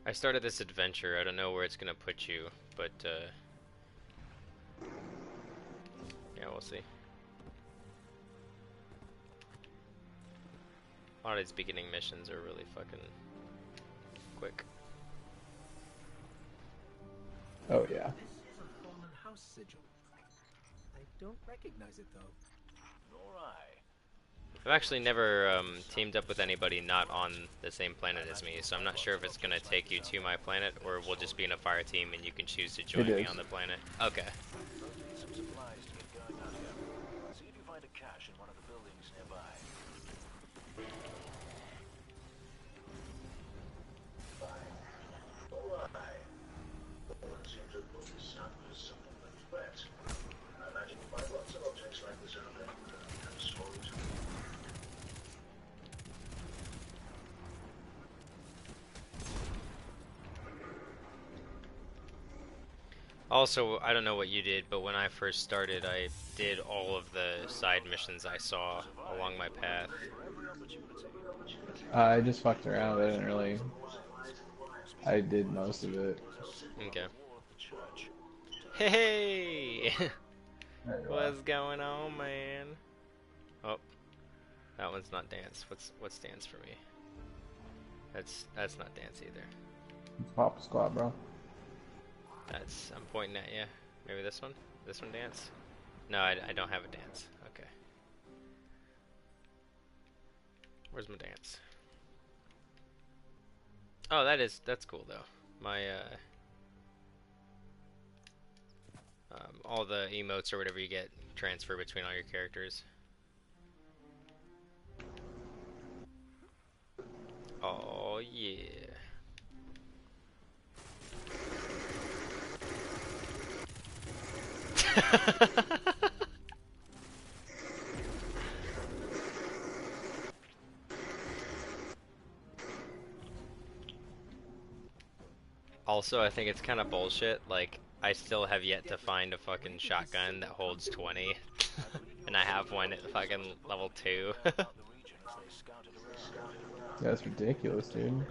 I started this adventure. I don't know where it's gonna put you, but yeah, we'll see. A lot of these beginning missions are really fucking quick. Oh yeah. This is a fallen house sigil. I don't recognize it though. Nor I. I've actually never teamed up with anybody not on the same planet as me, so I'm not sure if it's gonna take you to my planet or we'll just be in a fire team and you can choose to join me on the planet. Okay. Some supplies to get going out here. See if you find a cache in one of the buildings nearby. Also, I don't know what you did, but when I first started, I did all of the side missions I saw along my path. I just fucked around. I didn't really. I did most of it. Okay. Hey! What's going on, man? Oh, that one's not dance. What's dance for me? That's not dance either. It's Pop Squad, bro. I'm pointing at you. Maybe this one? This one dance? No, I don't have a dance. Okay. Where's my dance? Oh, that's cool though. My all the emotes or whatever you get transfer between all your characters. Oh yeah. Also, I think it's kind of bullshit. Like, I still have yet to find a fucking shotgun that holds 20. And I have one at fucking level 2. Yeah, that's ridiculous, dude.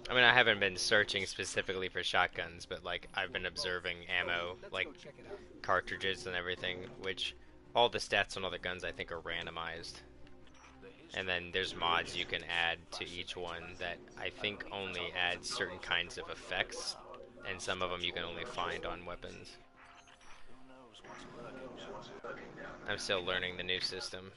I mean, I haven't been searching specifically for shotguns, but like, I've been observing ammo, like cartridges and everything, which all the stats on all the guns I think are randomized. And then there's mods you can add to each one that I think only add certain kinds of effects, and some of them you can only find on weapons. I'm still learning the new system.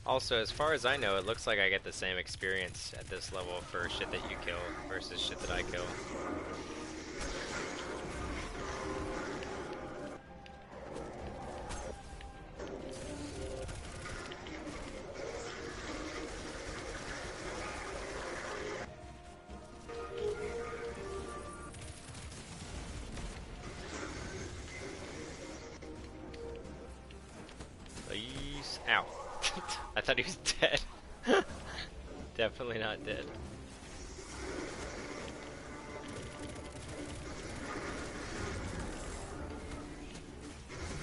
Also, as far as I know, it looks like I get the same experience at this level for shit that you kill versus shit that I kill. Please. Ow. I thought he was dead. Definitely not dead.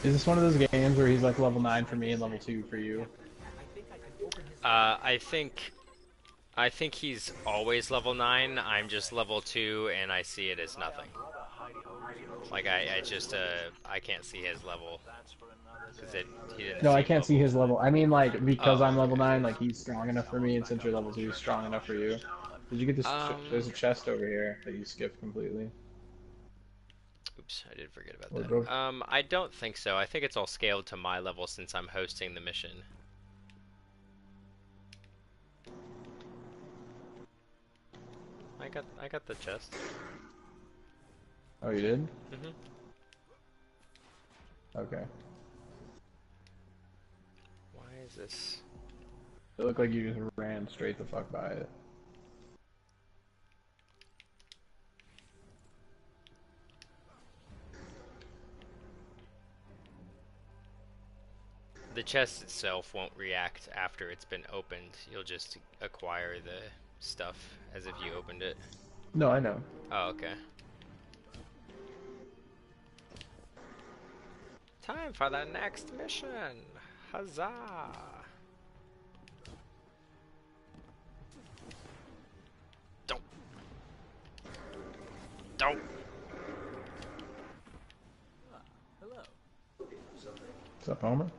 Is this one of those games where he's like level 9 for me and level 2 for you? I think he's always level 9. I'm just level 2 and I see it as nothing. Like I just I can't see his level. He didn't No, I can't see his level. I mean, like, because I'm level okay. 9, like, he's strong enough for me, and since you're level 2, he's strong enough for you. Did you get this? There's a chest over here that you skipped completely. Oops, I did forget about that. I don't think so. I think it's all scaled to my level since I'm hosting the mission. I got the chest. Oh, you did? Mhm. Okay. Why is this? It looked like you just ran straight the fuck by it. The chest itself won't react after it's been opened. You'll just acquire the stuff as if you opened it. No, I know. Oh, okay. Time for the next mission! Huzzah! Don't! Don't! Hello. What's up, Homer?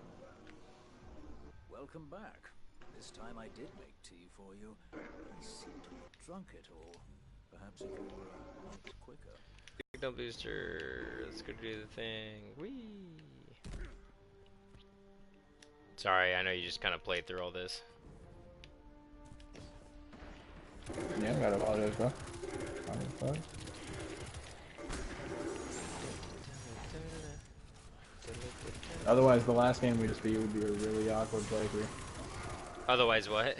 Welcome back. This time I did make tea for you. You seem to have drunk it all. Perhaps if you were a lot quicker. Signal booster. Let's go do the thing. Whee! Sorry, I know you just kind of played through all this. Yeah, I got a lot of bro. Otherwise, the last game we just beat would be a really awkward playthrough. Otherwise, what?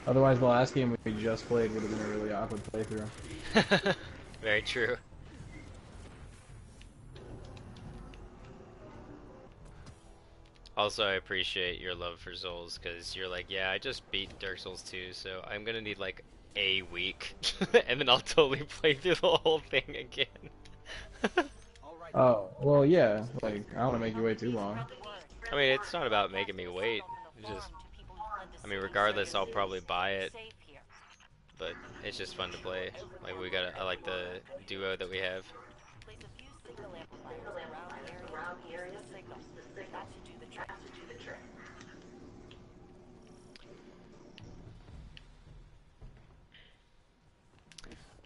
Otherwise, the last game we just played would have been a really awkward playthrough. Very true. Also, I appreciate your love for Souls, because you're like, yeah, I just beat Dark Souls 2, so I'm gonna need like a week, and then I'll totally play through the whole thing again. Oh, well, yeah, like, I don't want to make you wait too long. I mean, it's not about making me wait, it's just, I mean, regardless, I'll probably buy it, but it's just fun to play. Like, I like the duo that we have.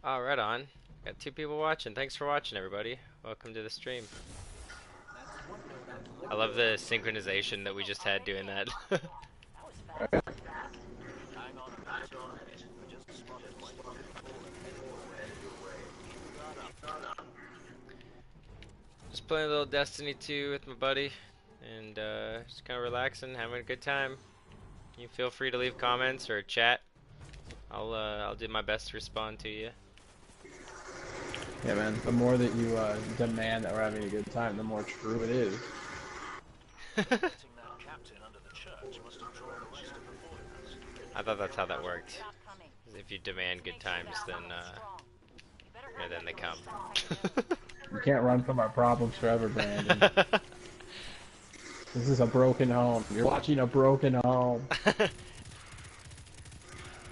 Oh, right on. Got 2 people watching. Thanks for watching, everybody. Welcome to the stream. I love the synchronization that we just had doing that. Just playing a little Destiny 2 with my buddy, and just kind of relaxing, having a good time. You feel free to leave comments or chat. I'll do my best to respond to you. Yeah, man, the more that you demand that we're having a good time, the more true it is. I thought that's how that worked. If you demand good times, then they come. You can't run from our problems forever, Brandon. This is a broken home. You're watching a broken home.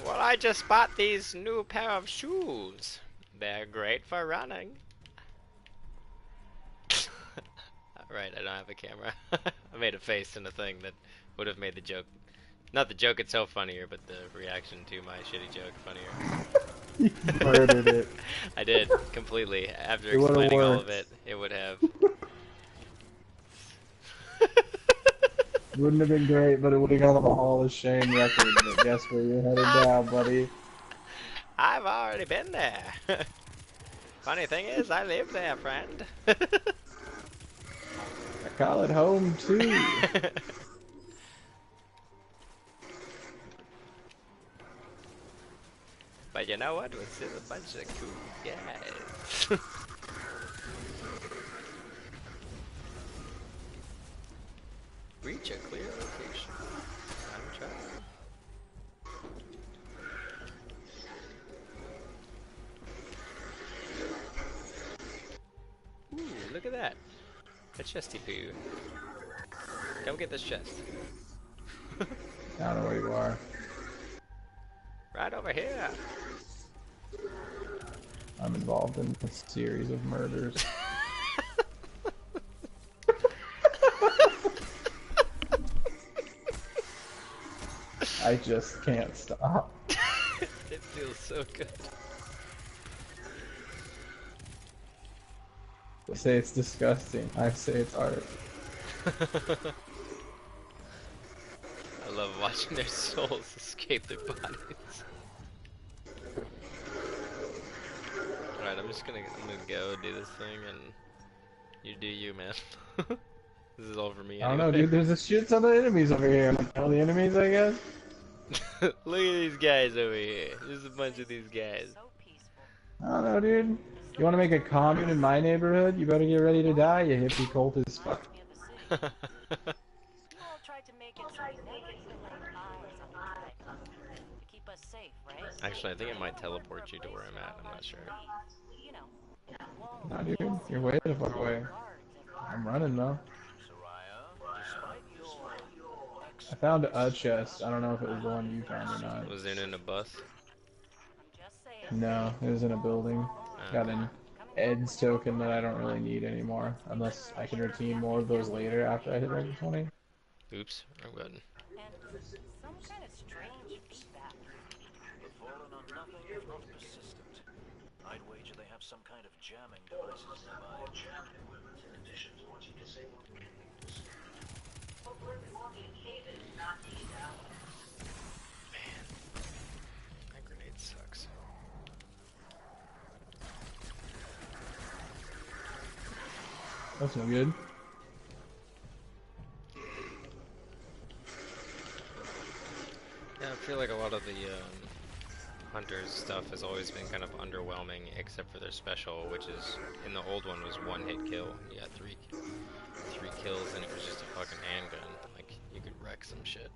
Well, I just bought these new pair of shoes. They're great for running. Right, I don't have a camera. I made a face and a thing that would have made the joke, not the joke itself funnier, but the reaction to my shitty joke funnier. You murdered it. I did, completely. After explaining all of it, it would have. Wouldn't have been great, but it would have gone on the Hall of Shame record. But guess where you're headed now, buddy? I've already been there. Funny thing is, I live there, friend. I call it home, too. But you know what? We're still a bunch of cool guys. Reach a clear location. I'm trying. Ooh, look at that. A chesty poo. Come get this chest. I don't know where you are. Right over here. I'm involved in a series of murders. I just can't stop. It feels so good. They say it's disgusting. I say it's art. I love watching their souls escape their bodies. Alright, I'm gonna go do this thing and you do you, man. This is all for me I don't know, anyway. dude. There's a shit ton of enemies over here. All the enemies, I guess. Look at these guys over here. There's a bunch of these guys. I don't know, dude. You want to make a commune in my neighborhood? You better get ready to die, you hippie cultist fuck. You all tried to make it so we never even laid eyes on the planet. To keep us safe, right? Actually, I think it might teleport you to where I'm at. I'm not sure. You know, Nah, dude. You're way the fuck away. I'm running, though. I found a chest. I don't know if it was the one you found or not. Was it in a bus? No, it was in a building. Got an EDS token that I don't really need anymore. Unless I can redeem more of those later after I hit level 20. Oops, wrong button. Some kind of strange feedback. The fallen are nothing if not persistent. I'd wager they have some kind of jamming devices nearby. Man, that grenade sucks. That's no good. Yeah, I feel like a lot of the Hunters stuff has always been kind of underwhelming, except for their special, which is, in the old one was one hit kill. You got three kills and it was just a fucking handgun. Like, you could wreck some shit.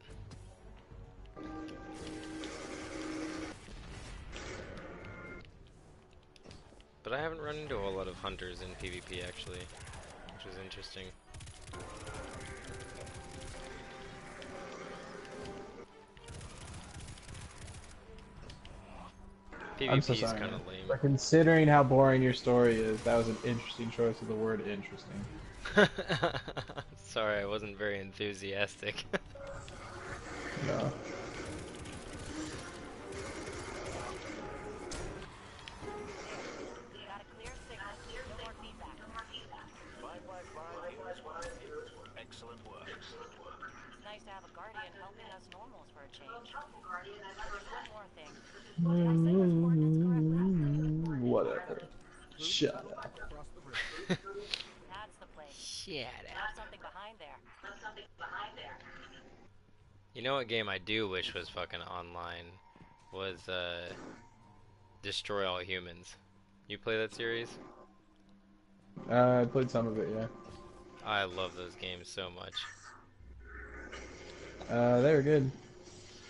But I haven't run into a lot of Hunters in PvP actually, which is interesting. I'm so PvP is sorry. kind of lame. But considering how boring your story is, that was an interesting choice of the word interesting. Sorry, I wasn't very enthusiastic. No. Excellent work. It's nice to have a guardian helping us normals for a change. There's one more thing. Whatever. Shut up. That's the place. Shut There's something behind there. You know what game I do wish was fucking online? Was, Destroy All Humans. You play that series? I played some of it, yeah. I love those games so much. They were good.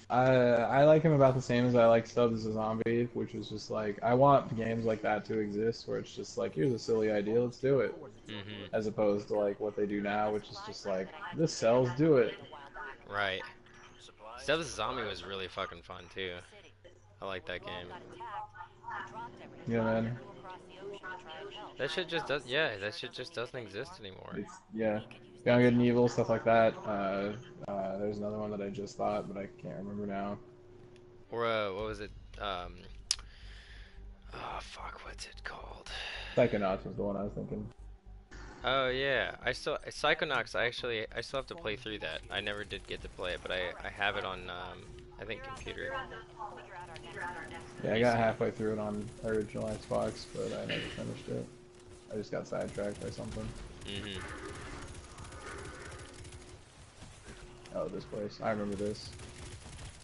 I like him about the same as I like Stubbs as a Zombie, which was just like, I want games like that to exist, where it's just like, here's a silly idea, let's do it. As opposed to like what they do now, which is just like, this sells, do it. Right. Stubbs as a Zombie was really fucking fun too. I like that game. Yeah, man. That shit just does. Yeah, that shit just doesn't exist anymore. Yeah. Beyond Good and Evil, stuff like that. There's another one that I just thought, but I can't remember now. Or what was it? Oh fuck, what's it called? Psychonauts was the one I was thinking. Oh yeah, Psychonauts. I still have to play through that. I never did get to play it, but I have it on I think computer. Yeah, I got halfway through it on original Xbox, but I never finished it. I just got sidetracked by something. Oh, this place. I remember this.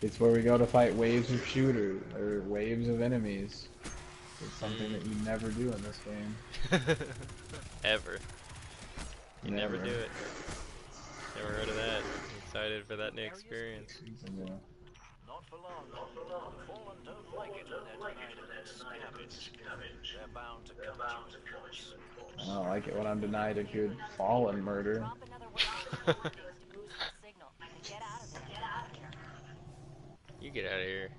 It's where we go to fight waves of shooters, or waves of enemies. It's something that you never do in this game. Ever. You never do it. Never heard of that. I'm excited for that new experience. Yeah. Not for long. The fallen don't like it when they're denied a scavenge. They're bound to come to it, of course. I don't like it when I'm denied a good fallen murder. You get out of here.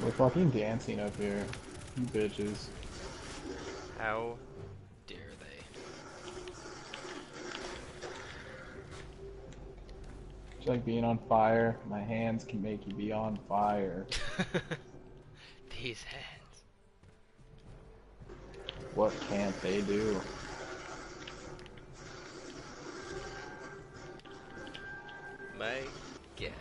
We're fucking dancing up here. You bitches. How dare they? It's like being on fire. My hands can make you be on fire. These hands. What can't they do? My God.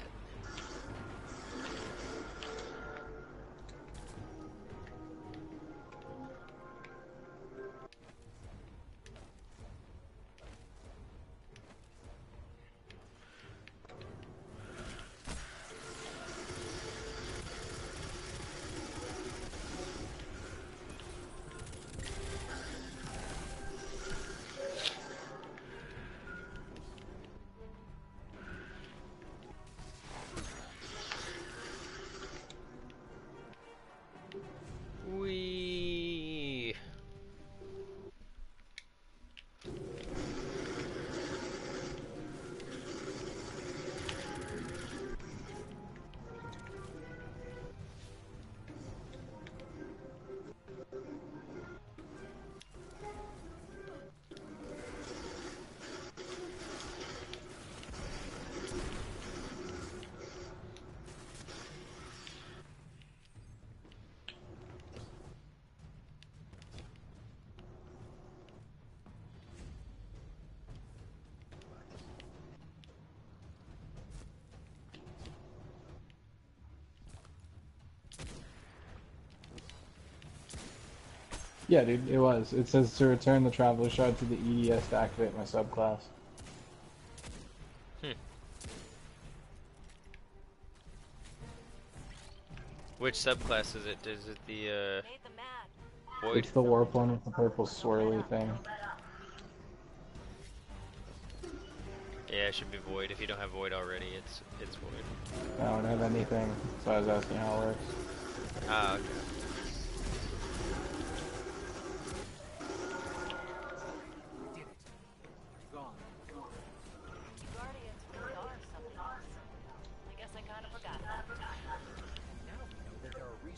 Yeah, dude, it was. It says to return the Traveler Shard to the EDS to activate my subclass. Hmm. Which subclass is it? Is it the Void? It's the warp one with the purple swirly thing. Yeah, it should be Void. If you don't have Void already, it's Void. I don't have anything, so I was asking how it works. Ah, okay.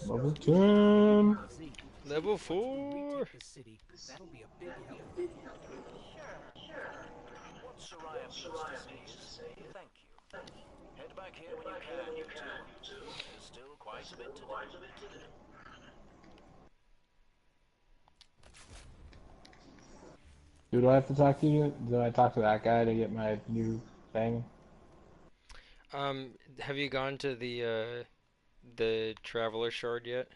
Level 10! Level 4! The city. That'll be a big help. What Soraya needs to say is thank you. Head back here when you can, you two. There's still quite a bit to do. Who do I have to talk to? Do I talk to that guy to get my new thing? Have you gone to the Traveler Shard yet?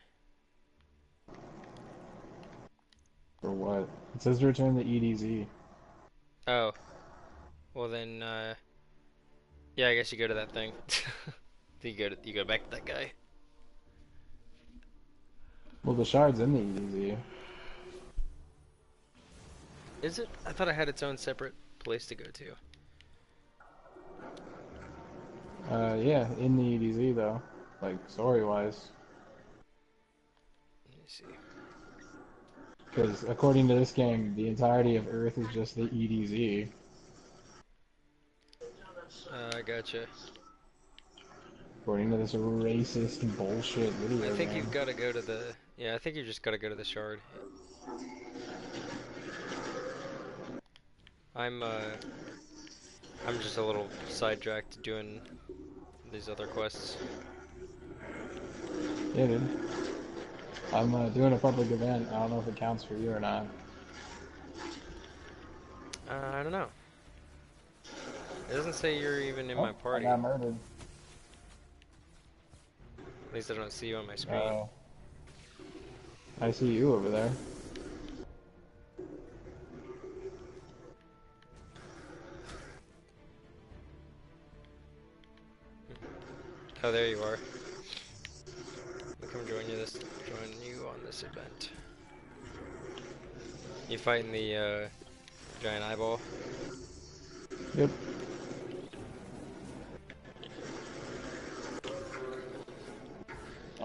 For what? It says return the EDZ. Oh. Well then, yeah, I guess you go to that thing. You go back to that guy. Well, the shard's in the EDZ. Is it? I thought it had its own separate place to go to. Yeah, in the EDZ though. Like, story-wise. Let me see. Because according to this game, the entirety of Earth is just the EDZ. I gotcha. According to this racist bullshit video I think game. you've got to go to the... Yeah, I think you just got to go to the shard. I'm just a little sidetracked doing these other quests. Yeah, dude. I'm doing a public event. I don't know if it counts for you or not. I don't know. It doesn't say you're even in my party. I got murdered. At least I don't see you on my screen. I see you over there. Oh, there you are. I'll come join you on this event. You fighting the giant eyeball? Yep.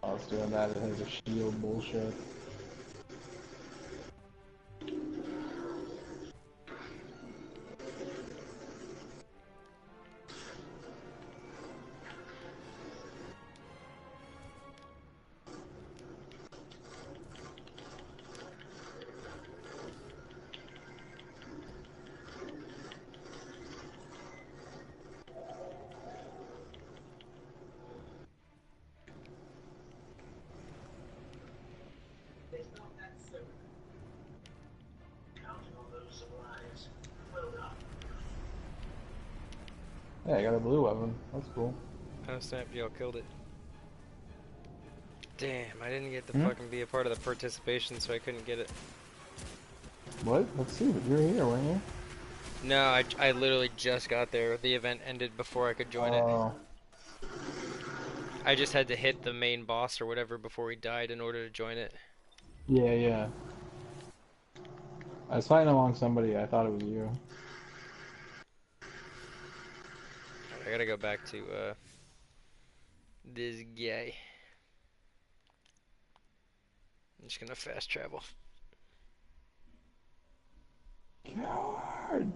I was doing that. It has a shield bullshit. Yeah, I got a blue weapon. That's cool. Oh snap, y'all killed it. Damn, I didn't get to fucking be a part of the participation, so I couldn't get it. What? Let's see. You were here, weren't you? No, I literally just got there. The event ended before I could join it. I just had to hit the main boss or whatever before he died in order to join it. Yeah, yeah. I was fighting along somebody. I thought it was you. I gotta go back to this guy. I'm just gonna fast travel. Coward.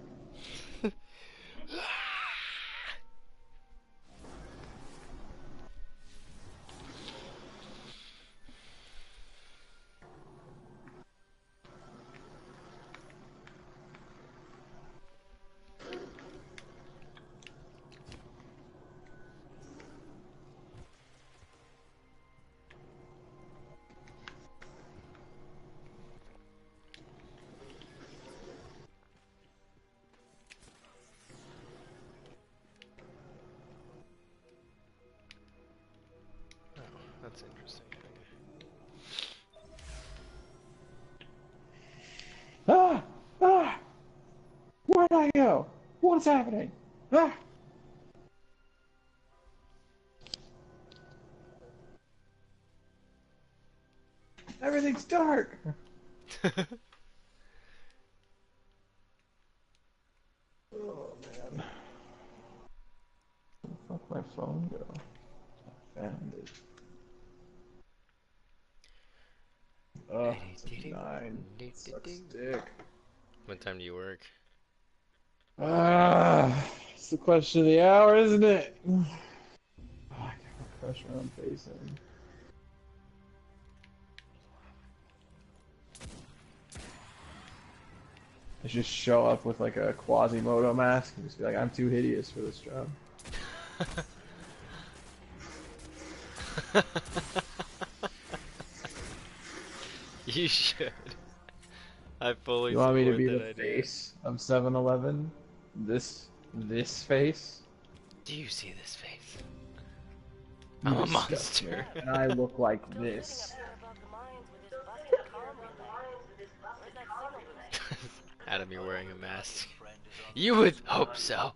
That's interesting. Where'd I go? What's happening? Ah! Everything's dark. Oh man. Where the fuck my phone go? I found it. Oh, it's a 9. Sucks dick. What time do you work? Ah, it's the question of the hour, isn't it? Oh, I got a crush where I'm facing. I just show up with like a Quasimodo mask and just be like, I'm too hideous for this job. You should. I fully You want me to support be that the idea. face of 7-Eleven? This face? Do you see this face? You I'm a disgust me. monster. And I look like this. Adam, you're wearing a mask. You would hope so.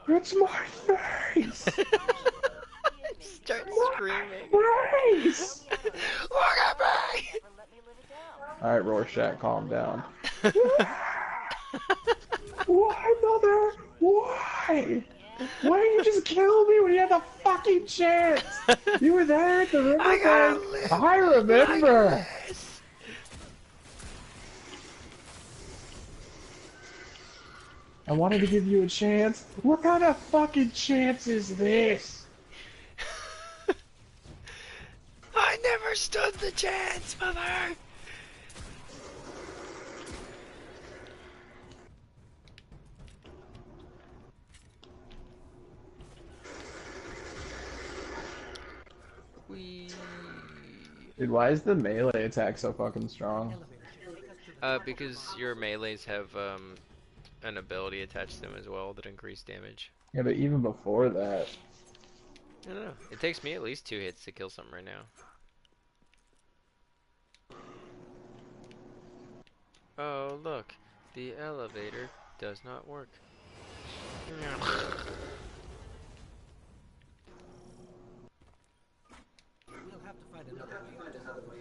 It's my face! Start screaming. Face! Look at me! Alright, Rorschach, calm down. Why, mother? Why? Why didn't you just kill me when you had the fucking chance? You were there at the riverbank. I remember. Like I wanted to give you a chance. What kind of fucking chance is this? I never stood the chance, mother! Dude, why is the melee attack so fucking strong? Because your melees have, an ability attached to them as well that increase damage. Yeah, but even before that... I don't know. It takes me at least 2 hits to kill something right now. Oh, look. The elevator does not work. We'll have to find another way.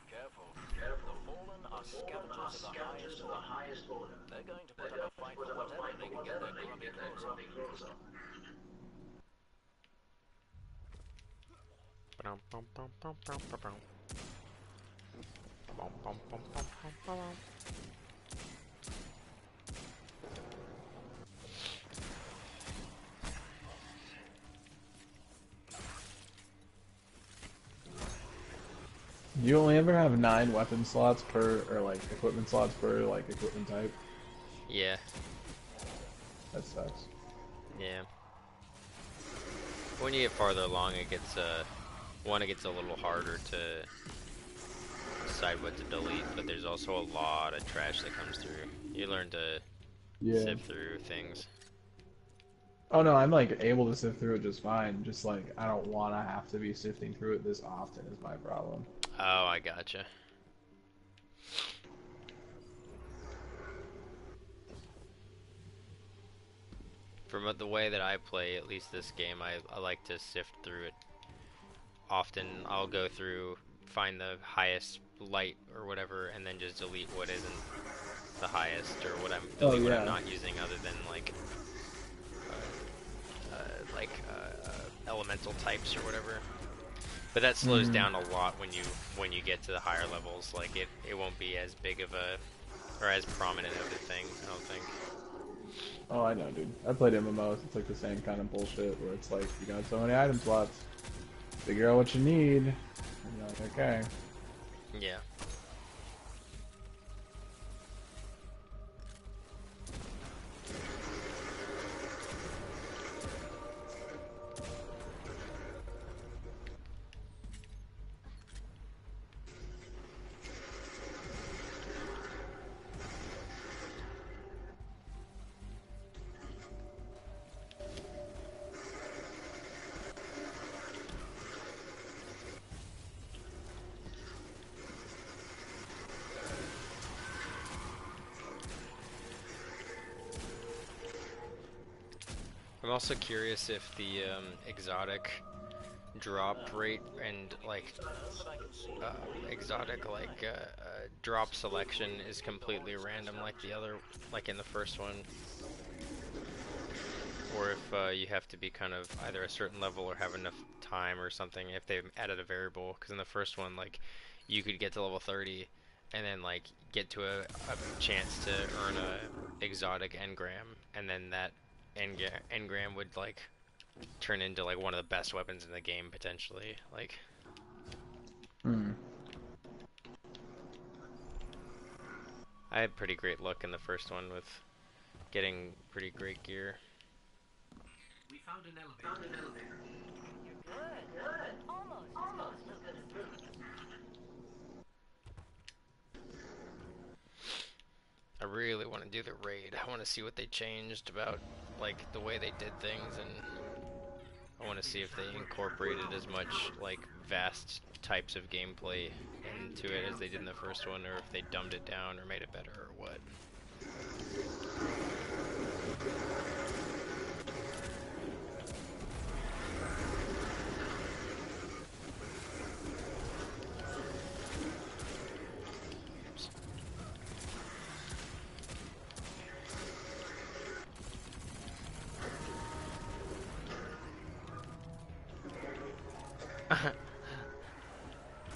Careful. The Fallen are scavengers of the highest order. They're going to put up a fight for whatever they can get their grubby claws on. You only ever have 9 weapon slots per, or like equipment slots per like equipment type? Yeah. That sucks. Yeah. When you get farther along, it gets, it gets a little harder to decide what to delete, but there's also a lot of trash that comes through. You learn to sift through things. Oh no, I'm like able to sift through it just fine. Just like I don't want to have to be sifting through it this often is my problem. Oh, I gotcha. From the way that I play, at least this game, I like to sift through it. Often I'll go through, find the highest light or whatever, and then just delete what isn't the highest, or what I'm what I'm not using, other than like elemental types or whatever. But that slows down a lot when you get to the higher levels. Like it won't be as big of a, or as prominent of a thing, I don't think. Oh, I know, dude. I played MMOs. It's like the same kind of bullshit where it's like you got so many item slots. Figure out what you need. And you're like, okay. Yeah. I'm also curious if the exotic drop rate and like exotic drop selection is completely random like the other, like in the first one, or if you have to be kind of either a certain level or have enough time or something, if they've added a variable. Because in the first one, like, you could get to level 30 and then like get to a chance to earn a exotic engram, and then that engram would like turn into like one of the best weapons in the game potentially. Like, I had pretty great luck in the first one with getting pretty great gear. We found an elevator. You're good. Almost as good as Lucas. I really want to do the raid. I want to see what they changed about like the way they did things, and I want to see if they incorporated as much like vast types of gameplay into it as they did in the first one, or if they dumbed it down or made it better or what.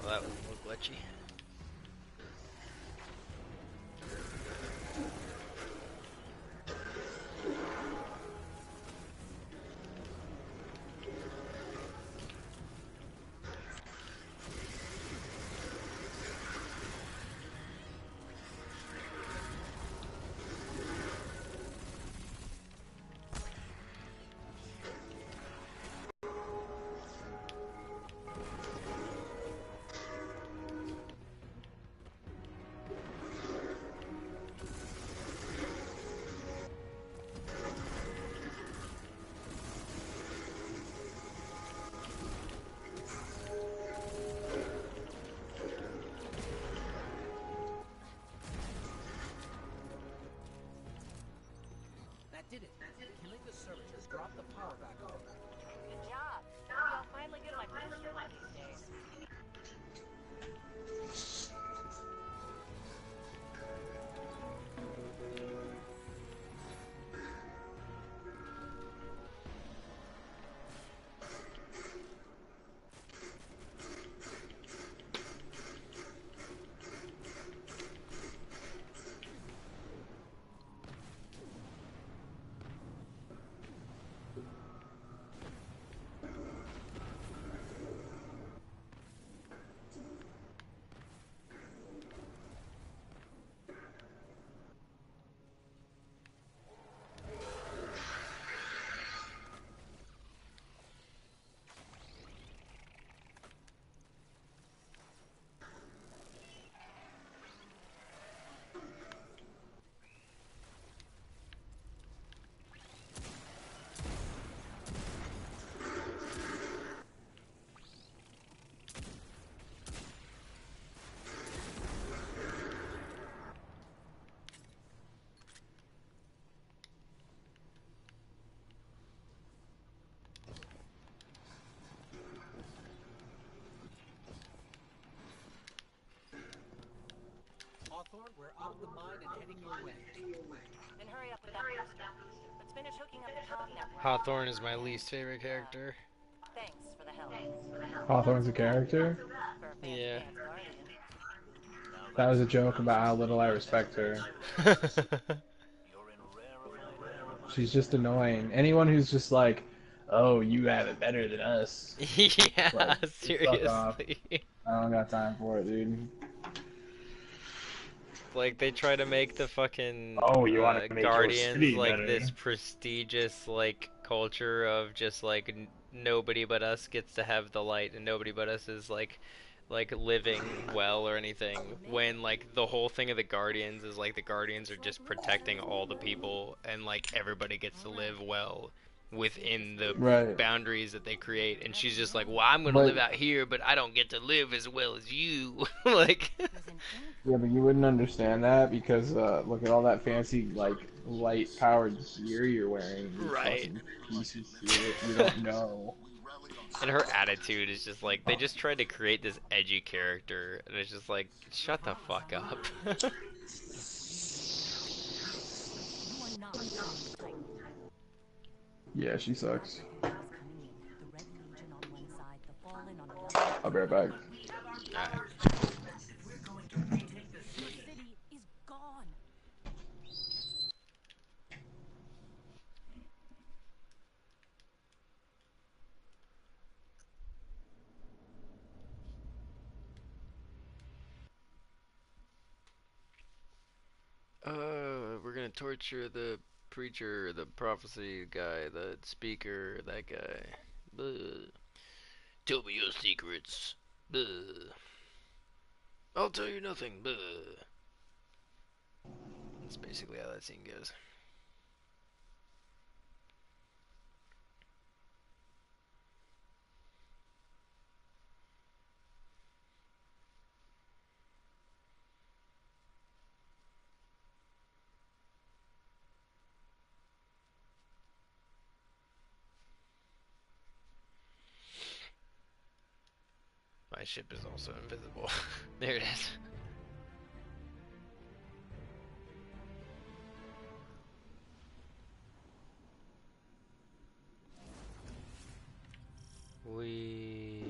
Well, that was a little glitchy. Did it. Killing the servitors brought the power back on. Good job. Maybe I'll finally get my booster one these days. Hawthorne, we're out of the mine and heading your way. Then hurry up with that booster. Let's finish hooking up the comm network. Hawthorne is my least favorite character. Thanks for the help. Hawthorne's a character? For a fancy Yeah. pants guardian. That was a joke about how little I respect her. She's just annoying. Anyone who's just like, oh, you have it better than us. Yeah, like, seriously. I don't got time for it, dude. Like, they try to make the fucking you want to make Guardians like better. this prestigious like culture of just like nobody but us gets to have the light and nobody but us is like living well or anything, when like the whole thing of the Guardians is like the Guardians are just protecting all the people and like everybody gets to live well within the boundaries that they create, and she's just like, well, I'm gonna live out here but I don't get to live as well as you. Like yeah, but you wouldn't understand that because look at all that fancy like light powered gear you're wearing. You Right. fucking piece of shit. You don't know. And her attitude is just like, they just tried to create this edgy character, and it's just like, shut the fuck up. Yeah, she sucks. I'll be right back. Alright. We're gonna torture the preacher, the prophecy guy, the speaker, that guy. Blah. Tell me your secrets. Blah. I'll tell you nothing. Blah. That's basically how that scene goes. My ship is also invisible. There it is. We.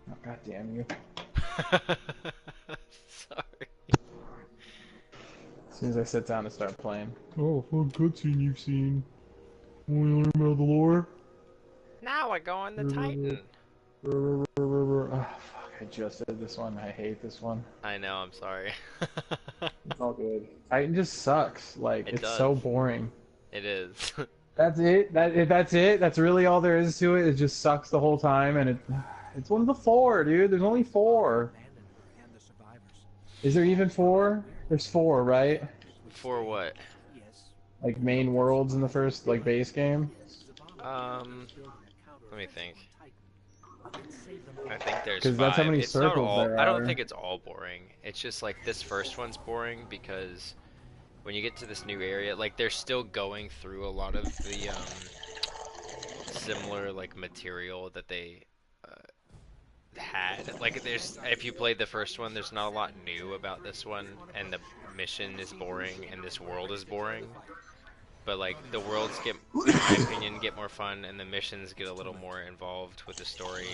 Oh, God damn you. Sorry. As soon as I sit down to start playing. Oh, what cutscene you've seen? Want to learn about the lore? Now I go on the Titan. Oh, fuck, I just did this one. I hate this one. I know, I'm sorry. It's all good. Titan just sucks. Like, it's does. so boring. It is. That's it? That's it? That's really all there is to it? It just sucks the whole time, and it's one of the 4, dude. There's only 4. Is there even 4? There's 4, right? For what? Like, main worlds in the first, like, base game? Let me think. I think there's 5. Because that's how many It's not circles all, there I don't are. think it's all boring. It's just like this first one's boring because when you get to this new area, like they're still going through a lot of the similar like material that they had. Like there's, if you played the first one, there's not a lot new about this one, and the mission is boring, and this world is boring. But like the worlds get, in my opinion, get more fun, and the missions get a little more involved with the story.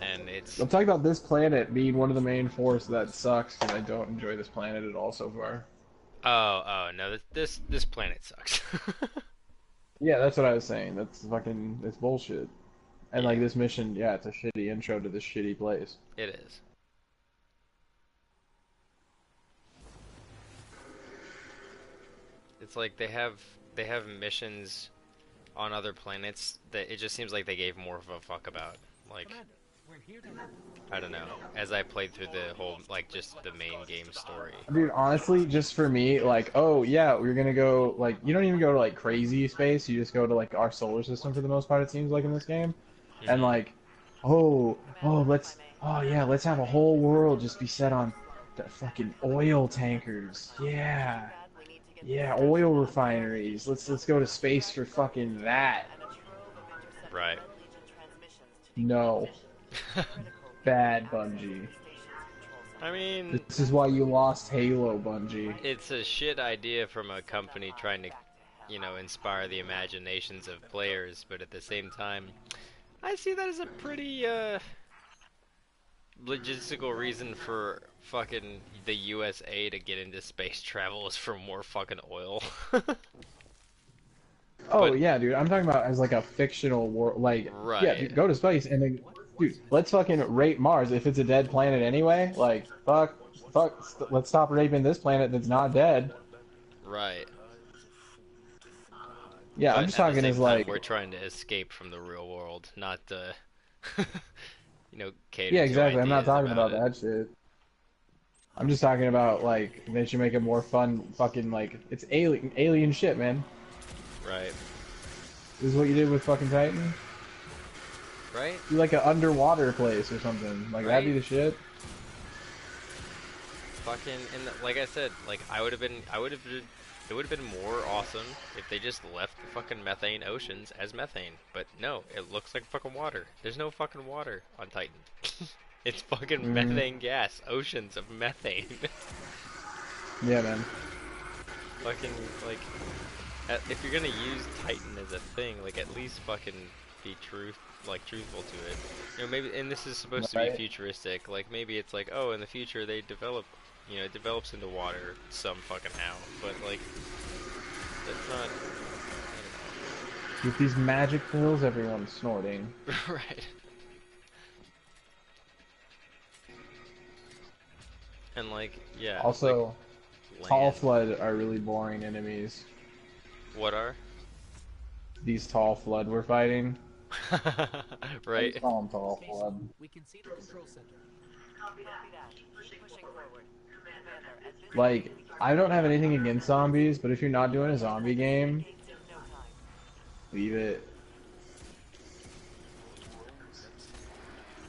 And it's. I'm talking about this planet being one of the main 4, so that sucks because I don't enjoy this planet at all so far. Oh no, this planet sucks. Yeah, that's what I was saying. That's fucking, it's bullshit. And like this mission, yeah, it's a shitty intro to this shitty place. It is. It's like they have missions on other planets that it just seems like they gave more of a fuck about. Like, I don't know. As I played through the whole, like, just the main game story. Dude, honestly, just for me, like, oh yeah, we're gonna go, like, you don't even go to like crazy space. You just go to like our solar system for the most part. It seems like in this game, and like, let's have a whole world just be set on the fucking oil tankers. Yeah. Yeah, oil refineries. Let's go to space for fucking that. Right. No. Bad, Bungie. I mean, this is why you lost Halo, Bungie. It's a shit idea from a company trying to, you know, inspire the imaginations of players, but at the same time, I see that as a pretty logistical reason for fucking the USA to get into space travel is for more fucking oil. Oh yeah, dude. I'm talking about as like a fictional world, like right. Yeah, dude, go to space and then Dude, let's fucking rape Mars if it's a dead planet anyway. Like, let's stop raping this planet that's not dead. Right. Yeah, I'm But just at the talking same as time, like, we're trying to escape from the real world, not cater yeah, to exactly. I'm not ideas talking about about it. that shit. I'm just talking about like they should make it more fun. Fucking like it's alien shit, man. Right. This is what you did with fucking Titan. Right? Do like an underwater place or something. Like that'd be Right? the shit. Fucking, and like I said, like it would have been more awesome if they just left the fucking methane oceans as methane. But no, it looks like fucking water. There's no fucking water on Titan. It's fucking methane gas, oceans of methane. Yeah, man. Fucking, like, if you're gonna use Titan as a thing, like, at least fucking be truthful to it. Maybe, and this is supposed to be futuristic, like, maybe it's like, oh, in the future they develop, it develops into water some fucking how, but, like, that's not, With these magic pills, everyone's snorting. right. And, like, yeah. Also, like, tall land. flood are really boring enemies. What are? These tall flood we're fighting. Right. I call them tall flood. We can see the control center. Copy that. Keep pushing forward. Commander, at this Like, I don't have anything against zombies, but if you're not doing a zombie game, leave it.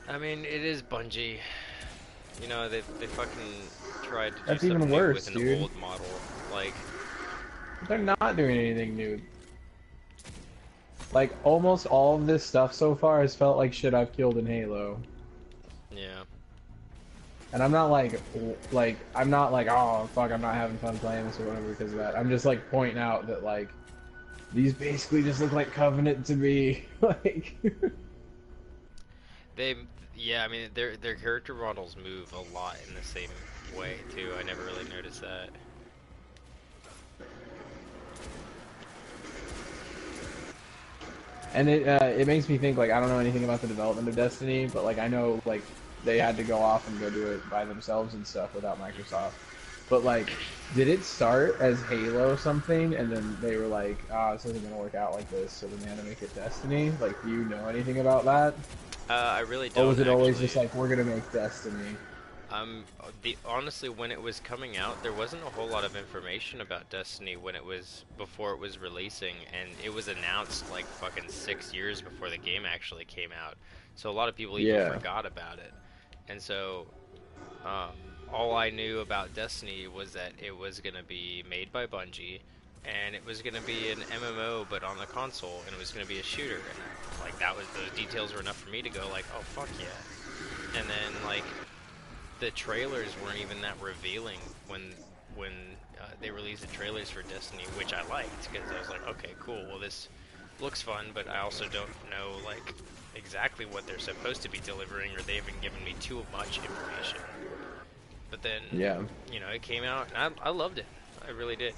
I mean, it is Bungie. They fucking tried to do That's something even new worse, with an dude. old model. Like, They're not doing anything new. Like, almost all of this stuff so far has felt like shit I've killed in Halo. yeah. And I'm not like, I'm not like, oh, fuck, I'm not having fun playing this or whatever because of that. I'm just, like, pointing out that, like, these basically just look like Covenant to me. Like... Yeah, I mean, their character models move a lot in the same way, too. I never really noticed that. And it makes me think, like, I don't know anything about the development of Destiny, but, like, I know, like, they had to go off and go do it by themselves and stuff without Microsoft. But, like, did it start as Halo something, and then they were like, this isn't going to work out like this, so then they had to make it Destiny? Like, do you know anything about that? I really don't. Or was it always actually. just like, we're going to make Destiny? Honestly, when it was coming out, there wasn't a whole lot of information about Destiny before it was releasing, and it was announced like fucking 6 years before the game actually came out. So a lot of people even forgot about it. And so, all I knew about Destiny was that it was gonna be made by Bungie, and it was gonna be an MMO but on the console, and it was gonna be a shooter. And like those details were enough for me to go like, oh fuck yeah. And then like, the trailers weren't even that revealing when they released the trailers for Destiny, which I liked because I was like, okay, cool. Well, this looks fun, but I also don't know like exactly what they're supposed to be delivering, or they haven't given me too much information. But then, it came out, and I loved it. I really did.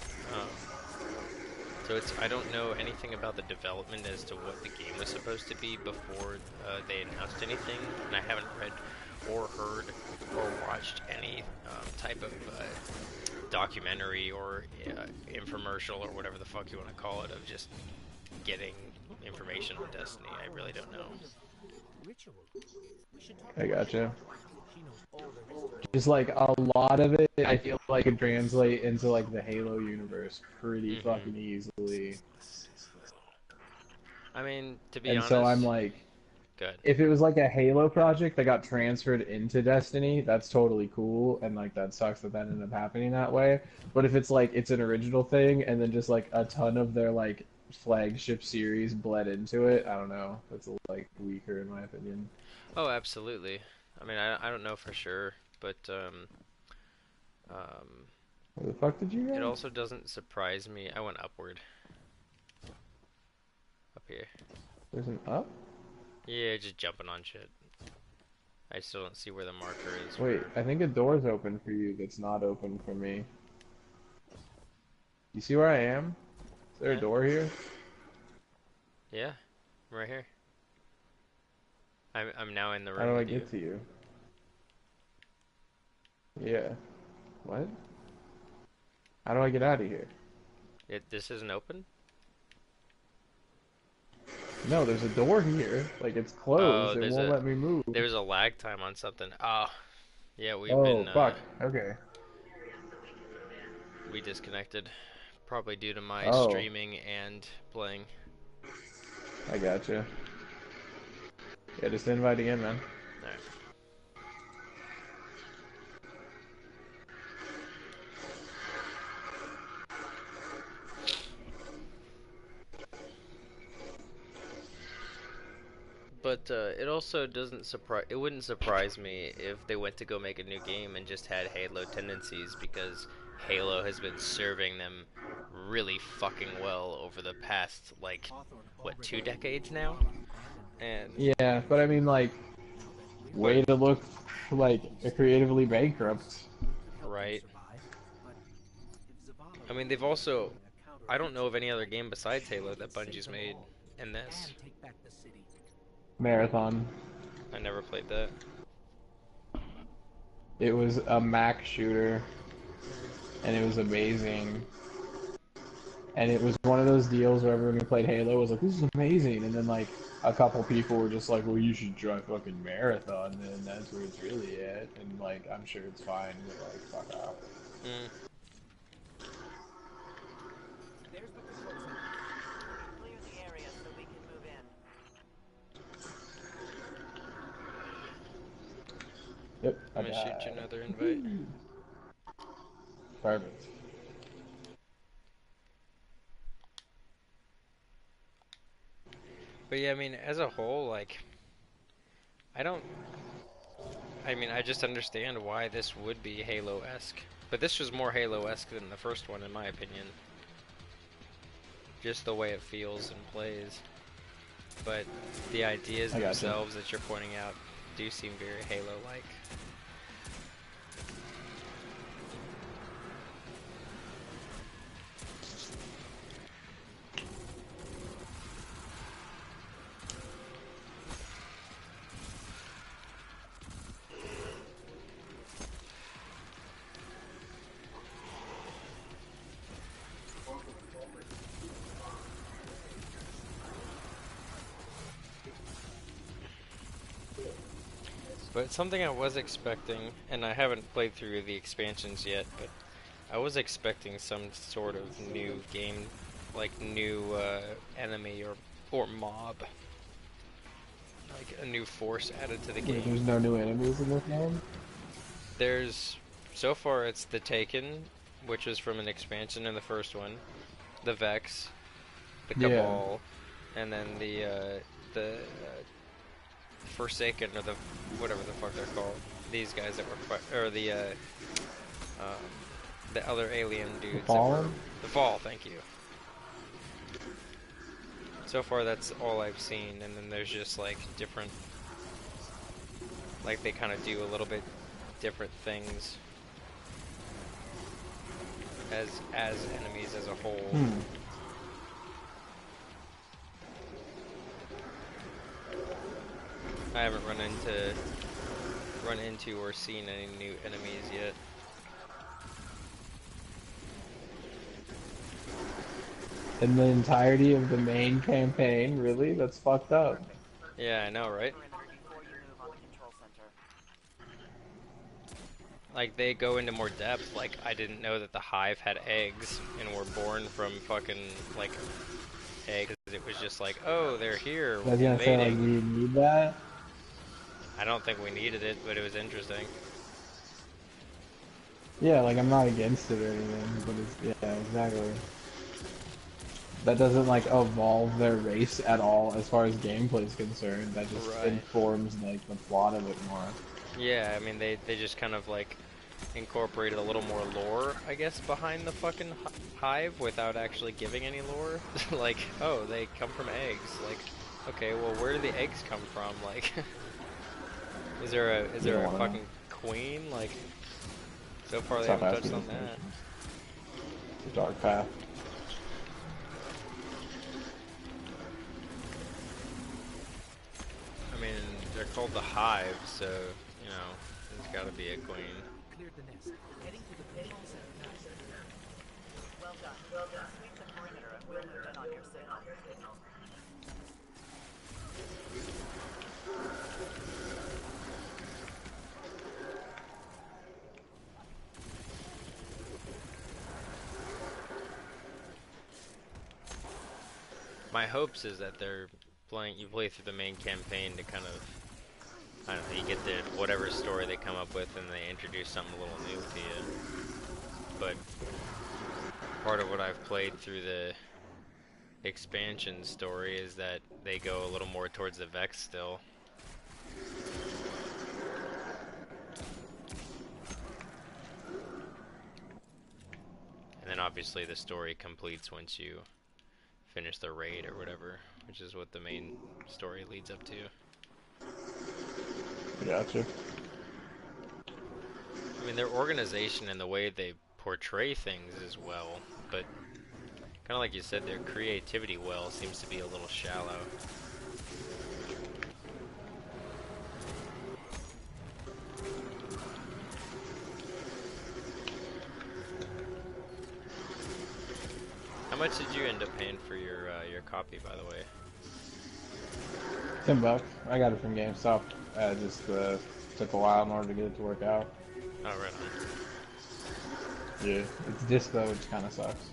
So I don't know anything about the development as to what the game was supposed to be before they announced anything, and I haven't read or heard or watched any type of documentary or infomercial or whatever the fuck you want to call it of just getting information on Destiny. I really don't know. I gotcha. Just like a lot of it, I feel like it translate into like the Halo universe pretty fucking easily. I mean, to be honest. And so I'm like, if it was like a Halo project that got transferred into Destiny, that's totally cool, and like that sucks that ended up happening that way. But if it's like it's an original thing, and then just like a ton of their like flagship series bled into it, I don't know. That's like weaker in my opinion. Oh, absolutely. I mean, I don't know for sure, but where the fuck did you go? It also doesn't surprise me. I went upward. Up here. There's an up? Yeah, just jumping on shit. I still don't see where the marker is. Wait, I think a door's open for you that's not open for me. You see where I am? Is there a door here? Yeah, I'm right here. I'm now in the room How do I with get to you? Yeah. What? How do I get out of here? This isn't open? No, there's a door here. Like, it's Oh, closed. It won't let me move. there's a lag time on something. Oh, yeah, Oh, fuck. Okay. we disconnected. Probably due to my Oh. streaming and playing. I gotcha. Yeah, just invite again, man. Alright. But it also doesn't surprise. It wouldn't surprise me if they went to go make a new game and just had Halo tendencies, because Halo has been serving them really fucking well over the past, like, what, 2 decades now? And yeah, but I mean, like, way to look like a creatively bankrupt. Right. I mean, they've also. I don't know of any other game besides Halo that Bungie's made in this. Marathon. I never played that. It was a Mac shooter, and it was amazing. And it was one of those deals where everyone who played Halo was like, this is amazing. And then, like, a couple people were just like, well, you should try fucking Marathon, and that's where it's really at. And, like, I'm sure it's fine, but, like, fuck off. Mm. Clear the area so we can move in. Yep, I'm gonna shoot you another invite. Perfect. But yeah, I mean, as a whole, like, I mean, I just understand why this would be Halo-esque. But this was more Halo-esque than the first one, in my opinion. Just the way it feels and plays. But the ideas themselves that you're pointing out do seem very Halo-like. But something I was expecting, and I haven't played through the expansions yet, but I was expecting some sort of new game, like new enemy or mob, like a new force added to the game. There's no new enemies in this game? So far it's the Taken, which was from an expansion in the first one, the Vex, the Cabal, and then the Forsaken, or the whatever the fuck they're called. These guys that were or the other alien dudes. The Fall, thank you. So far that's all I've seen, and then there's just like different, like they kind of do a little bit different things as enemies as a whole. I haven't run into or seen any new enemies yet. In the entirety of the main campaign, really? That's fucked up. Yeah, I know, right? Like, they go into more depth. Like, I didn't know that the Hive had eggs and were born from fucking, like, eggs. It was just like, oh, they're here. I was gonna say, like, do you need that? I don't think we needed it, but it was interesting. Yeah, like, I'm not against it or anything, but it's, yeah, exactly. That doesn't, like, evolve their race at all as far as gameplay is concerned. That just informs, like, the plot of it more. Yeah, I mean, they just kind of, like, incorporated a little more lore, I guess, behind the fucking Hive without actually giving any lore. Like, oh, they come from eggs. Like, okay, well, where do the eggs come from? Like, is there a fucking queen? Like, so far they haven't touched on that. The dark path. I mean, they're called the Hive, so you know there's got to be a queen. Cleared the nest. Heading to the control center now. Well done. Sweep the perimeter and we'll move in on your signal. My hopes is that they're playing. You play through the main campaign to kind of, I don't know, you get the whatever story they come up with, and they introduce something a little new to you. But part of what I've played through the expansion story is that they go a little more towards the Vex still. And then obviously the story completes once you finish the raid or whatever, which is what the main story leads up to. Gotcha. I mean, their organization and the way they portray things as well, but kind of like you said, their creativity well seems to be a little shallow. How much did you end up paying for your copy, by the way? $10. I got it from GameStop. Just took a while in order to get it to work out. Oh, right on. Yeah, it's disc though, which kind of sucks.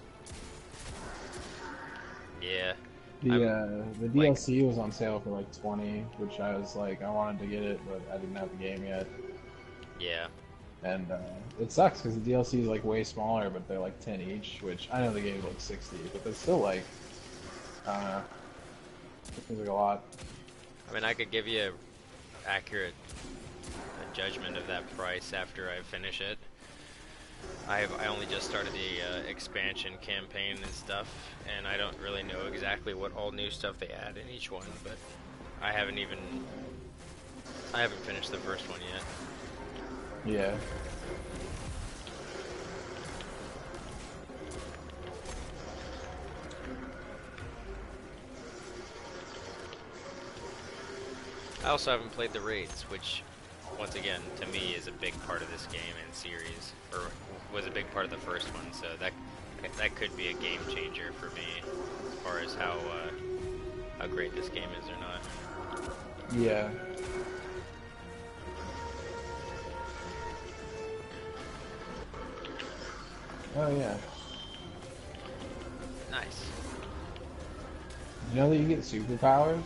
Yeah. The DLC was on sale for like $20, which I was like, I wanted to get it, but I didn't have the game yet. Yeah. And it sucks because the DLC is like way smaller, but they're like 10 each, which I know the game's like 60, but they're still like, it seems like a lot. I mean, I could give you a accurate judgment of that price after I finish it. I only just started the expansion campaign and stuff, and I don't really know exactly what all new stuff they add in each one, but I haven't finished the first one yet. Yeah. I also haven't played the raids, which, once again, to me is a big part of this game and series, or was a big part of the first one, so that could be a game changer for me as far as how great this game is or not. Yeah. Oh yeah. Nice. Did you know that you get superpowers?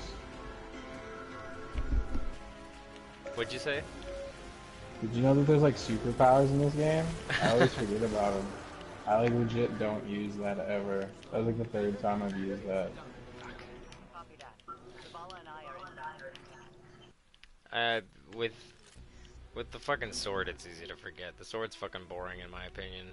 What'd you say? Did you know that there's like superpowers in this game? I always forget about them. I like legit don't use that ever. That was like the third time I've used that. Copy that. Zavala and I are inbound. With the fucking sword, it's easy to forget. The sword's fucking boring in my opinion.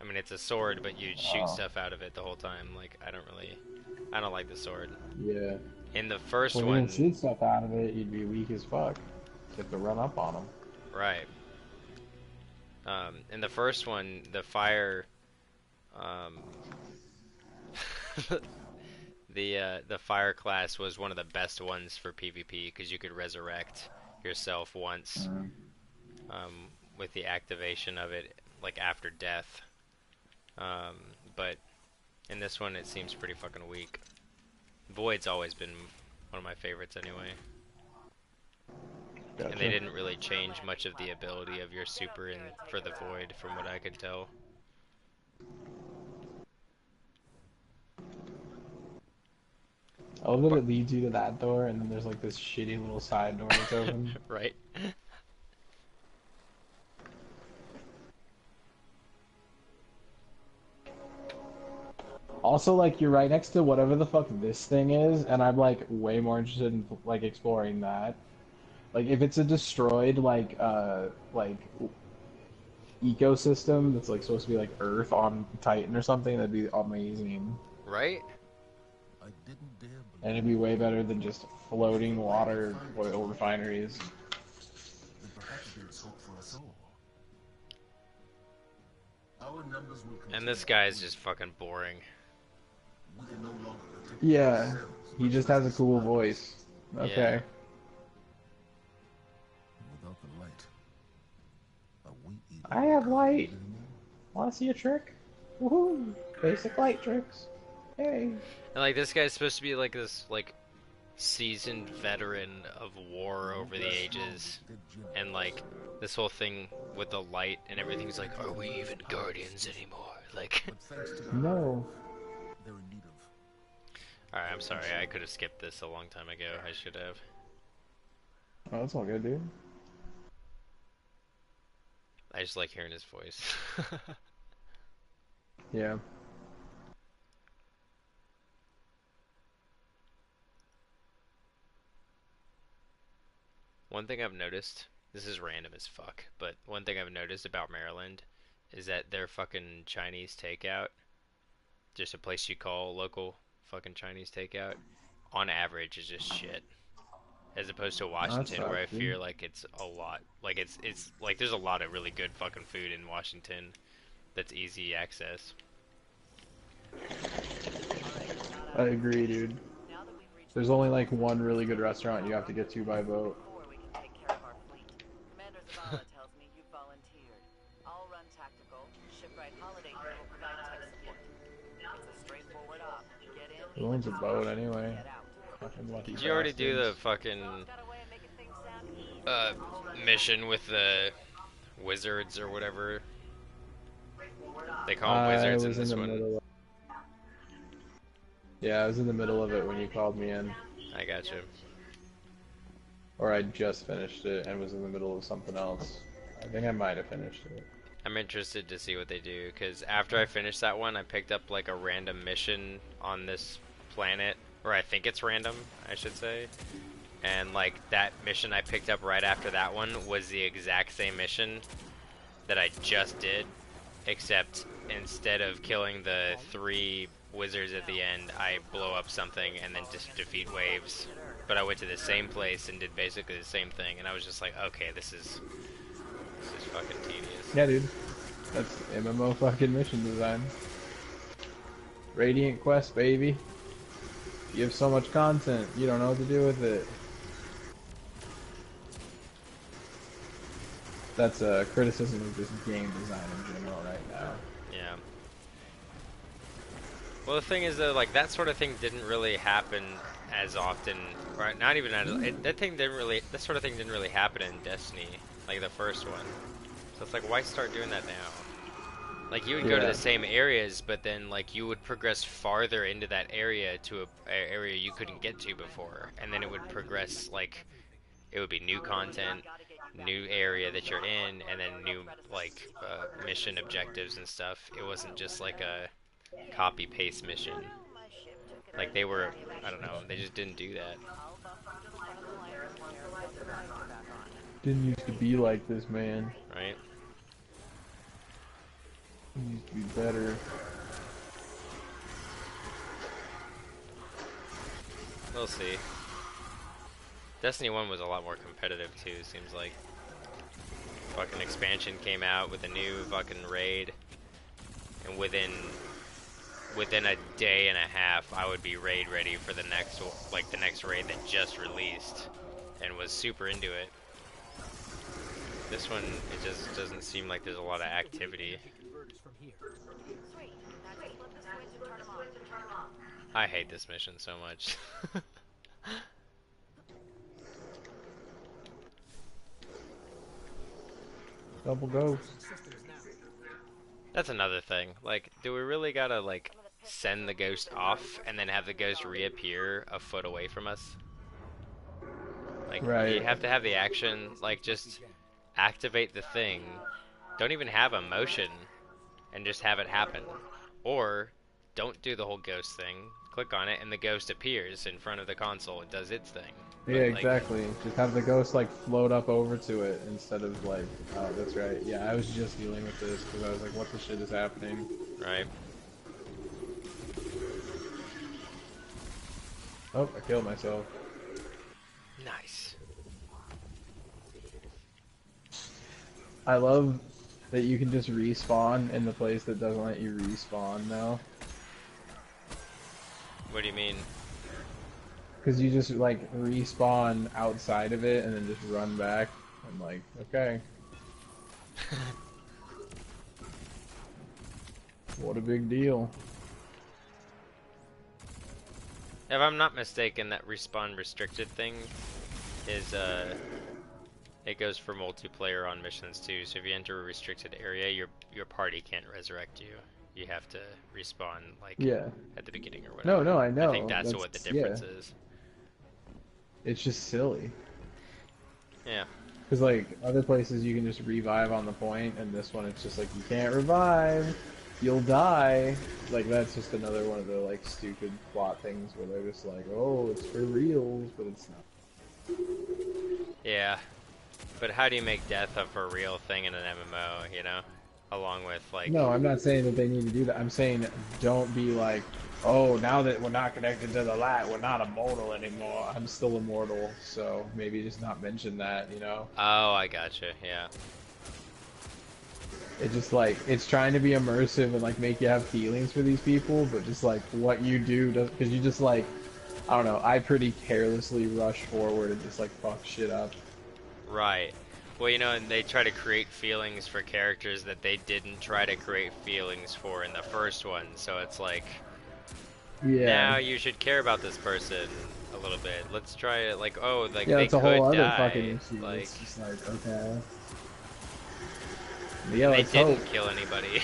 I mean, it's a sword, but you shoot stuff out of it the whole time. Like, I don't like the sword. Yeah. In the first when one, you shoot stuff out of it, you'd be weak as fuck. You have to run up on them. Right. In the first one, the fire, the fire class was one of the best ones for PvP because you could resurrect yourself once, with the activation of it, like after death. But in this one, it seems pretty fucking weak. Void's always been one of my favorites anyway. Gotcha. And they didn't really change much of the ability of your super for the Void, from what I could tell. I love that it leads you to that door, and then there's like this shitty little side door that's open. Right? Also, like, you're right next to whatever the fuck this thing is, and I'm like way more interested in like exploring that. Like, if it's a destroyed like ecosystem that's like supposed to be like Earth on Titan or something, that'd be amazing. Right? I didn't dare believe. And it'd be way better than just floating water oil refineries. That perhaps there's hope for us all. Our numbers will continue. And this guy's just fucking boring. We can no longer protect Yeah, ourselves, he just has a cool voice. Okay. Yeah. I have light. Want to see a trick? Woohoo! Basic light tricks. Hey. And like this guy's supposed to be like this like seasoned veteran of war over the ages, and like this whole thing with the light and everything's like, are we even guardians anymore? Like, No. alright, I'm sorry, I could have skipped this a long time ago. I should have. Oh, that's all good, dude. I just like hearing his voice. Yeah. One thing I've noticed, this is random as fuck, but one thing I've noticed about Maryland is that their fucking Chinese takeout, just a place you call local fucking Chinese takeout, on average is just shit. As opposed to Washington, where I feel like it's a lot, like it's like there's a lot of really good fucking food in Washington that's easy access. I agree, dude. There's only like one really good restaurant you have to get to by boat. Commander Zavala tells me you volunteered. I'll run tactical. Shipwright Holiday here will provide tech support. It's a straightforward op. Get in. Who owns a boat anyway? Fucking lucky Did you already do the bastards. fucking mission with the wizards or whatever? They call them wizards in this one. Yeah, I was in the middle of it when you called me in. I got you. Or I just finished it and was in the middle of something else. I think I might have finished it. I'm interested to see what they do, because after I finished that one, I picked up like a random mission on this planet, or I think it's random, I should say. And like that mission I picked up right after that one was the exact same mission that I just did, except instead of killing the 3 wizards at the end, I blow up something and then just defeat waves. But I went to the same place and did basically the same thing, and I was just like, okay, this is fucking tedious. Yeah, dude. That's MMO fucking mission design. Radiant Quest, baby. You have so much content, you don't know what to do with it. That's a criticism of just game design in general right now. Yeah. Well, the thing is though, like that sort of thing didn't really happen as often, right? Not even as that sort of thing didn't really happen in Destiny, like the first one. So it's like, why start doing that now? Like you would go to the same areas, but then like you would progress farther into that area to a area you couldn't get to before, and then it would progress like it would be new content, new area that you're in, and then new like mission objectives and stuff. It wasn't just like a copy paste mission. Like they were, I don't know, they just didn't do that. Didn't used to be like this, man. Right? It used to be better. We'll see. Destiny 1 was a lot more competitive too, seems like. Fucking expansion came out with a new fucking raid, and within a day and a half I would be raid ready for the next raid that just released, and was super into it. This one, it just doesn't seem like there's a lot of activity. I hate this mission so much. Double ghost. That's another thing. Like, do we really gotta, like, send the ghost off and then have the ghost reappear a foot away from us? Like, you have to have the action, like, just activate the thing. Don't even have a motion and just have it happen. Or, don't do the whole ghost thing. Click on it and the ghost appears in front of the console. It does its thing. Yeah, exactly. Just have the ghost like float up over to it instead of like, oh, that's right. Yeah, I was just dealing with this because I was like, what the shit is happening? Right. Oh, I killed myself. Nice. I love that you can just respawn in the place that doesn't let you respawn now. What do you mean? Because you just like respawn outside of it and then just run back. I'm like, okay. What a big deal. If I'm not mistaken, that respawn restricted thing is it goes for multiplayer on missions too. So if you enter a restricted area, your party can't resurrect you. You have to respawn like at the beginning or whatever. No, I know. I think that's what the difference is. It's just silly. Yeah. Because like other places you can just revive on the point, and this one it's just like you can't revive, you'll die. Like that's just another one of the like stupid plot things where they're just like, oh, it's for reals, but it's not. Yeah. But how do you make death a for real thing in an MMO, you know? Along with like... No, I'm not saying that they need to do that. I'm saying don't be like, oh, now that we're not connected to the light, we're not immortal anymore. I'm still immortal, so maybe just not mention that, you know? Oh, I gotcha, yeah. It just like, it's trying to be immersive and like make you have feelings for these people, but just like what you do, because you just like, I don't know, I pretty carelessly rush forward and just like fuck shit up. Right. Well, you know, and they try to create feelings for characters that they didn't try to create feelings for in the first one, so it's like, now you should care about this person a little bit. Let's try it, like, oh, like, yeah, they it's a could whole other die. fucking issue. Like, it's just like, okay. Yeah, they let's didn't hope. kill anybody.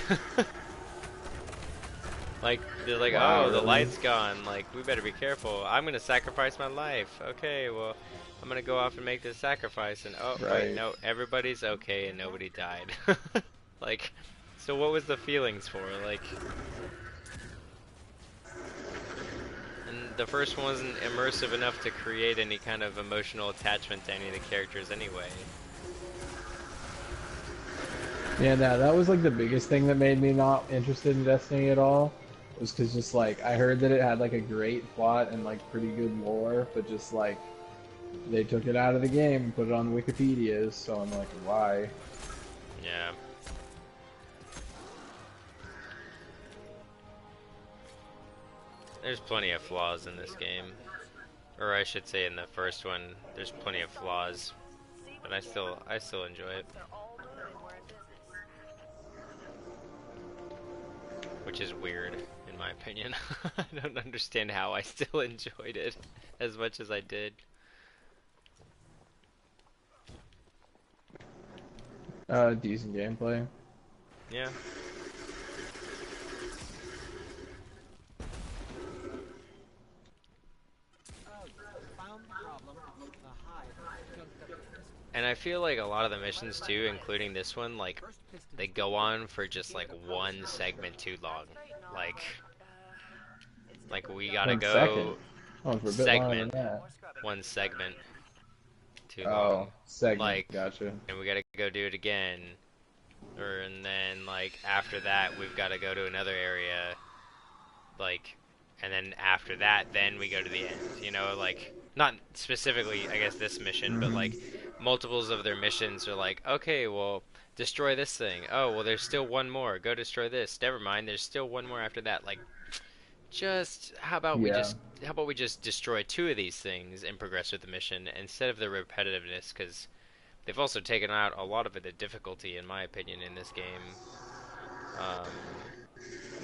Like, they're like, Wow, oh, the really? light's gone, like, we better be careful. I'm gonna sacrifice my life. Okay, well, I'm gonna go off and make this sacrifice, and oh, wait, no, everybody's okay and nobody died. Like, so what was the feelings for? Like, and the first one wasn't immersive enough to create any kind of emotional attachment to any of the characters anyway. Yeah, no, that was like the biggest thing that made me not interested in Destiny at all. Was because just like I heard that it had like a great plot and like pretty good lore, but just like they took it out of the game and put it on Wikipedia's, so I'm like, why? Yeah. There's plenty of flaws in this game. Or I should say in the first one, there's plenty of flaws. But I still enjoy it. Which is weird, in my opinion. I don't understand how I still enjoyed it as much as I did. Decent gameplay. Yeah. And I feel like a lot of the missions too, including this one, like, they go on for just like one segment too long. Like we gotta go segment, one segment too long. Segment, like, gotcha. And we gotta go do it again. And then like after that we've gotta go to another area. Like, and then after that, then we go to the end, you know, like, not specifically, I guess, this mission, but, like, multiples of their missions are like, okay, well, destroy this thing. Oh, well, there's still one more. Go destroy this. Never mind, there's still one more after that. Like, just, how about we just destroy two of these things and progress with the mission instead of the repetitiveness, because they've also taken out a lot of the difficulty, in my opinion, in this game.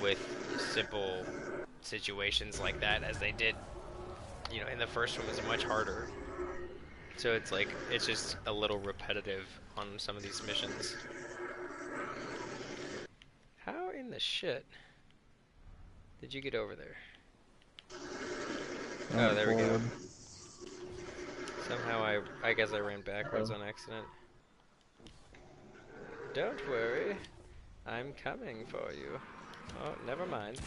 With simple situations like that, as they did, you know, in the first one was much harder. So it's like, it's just a little repetitive on some of these missions. How in the shit did you get over there? Oh, there we go. Somehow I guess I ran backwards on accident. Don't worry, I'm coming for you. Oh, never mind.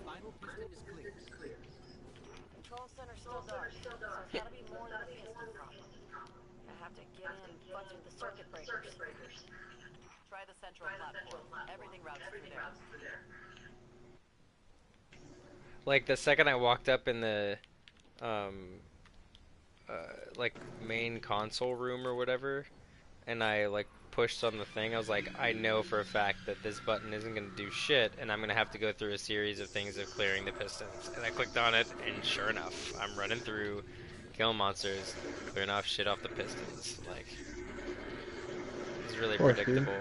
Final piston is clear. Control center's still dark, so it's gotta be more than a piston problem. I have to get in and fudge with the circuit breakers. Try the central platform. Everything routes through there. Like, the second I walked up in the, like, main console room or whatever, and I, like, pushed on the thing, I was like, I know for a fact that this button isn't going to do shit, and I'm going to have to go through a series of things of clearing the pistons. And I clicked on it, and sure enough, I'm running through, killing monsters, clearing off shit off the pistons. Like, it's really predictable.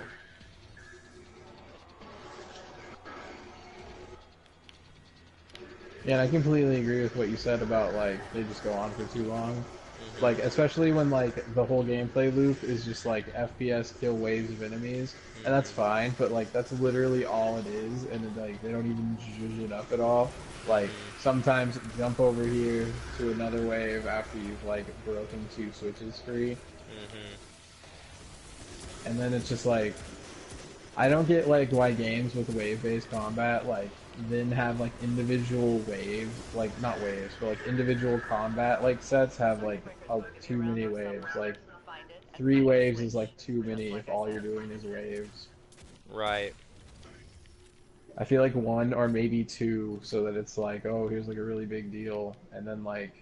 Yeah, and I completely agree with what you said about, like, they just go on for too long. Like, especially when, like, the whole gameplay loop is just, like, FPS kill waves of enemies, and that's fine, but, like, that's literally all it is, and, like, they don't even zhuzh it up at all. Like, sometimes jump over here to another wave after you've, like, broken 2 switches free. And then it's just, like, I don't get, like, why games with wave-based combat, like, then have, like, individual waves, like, not waves, but, like, individual combat, like, sets have, like, too many waves. Like, 3 waves is, like, too many if all you're doing is waves. Right. I feel like 1 or maybe 2, so that it's like, oh, here's, like, a really big deal, and then, like,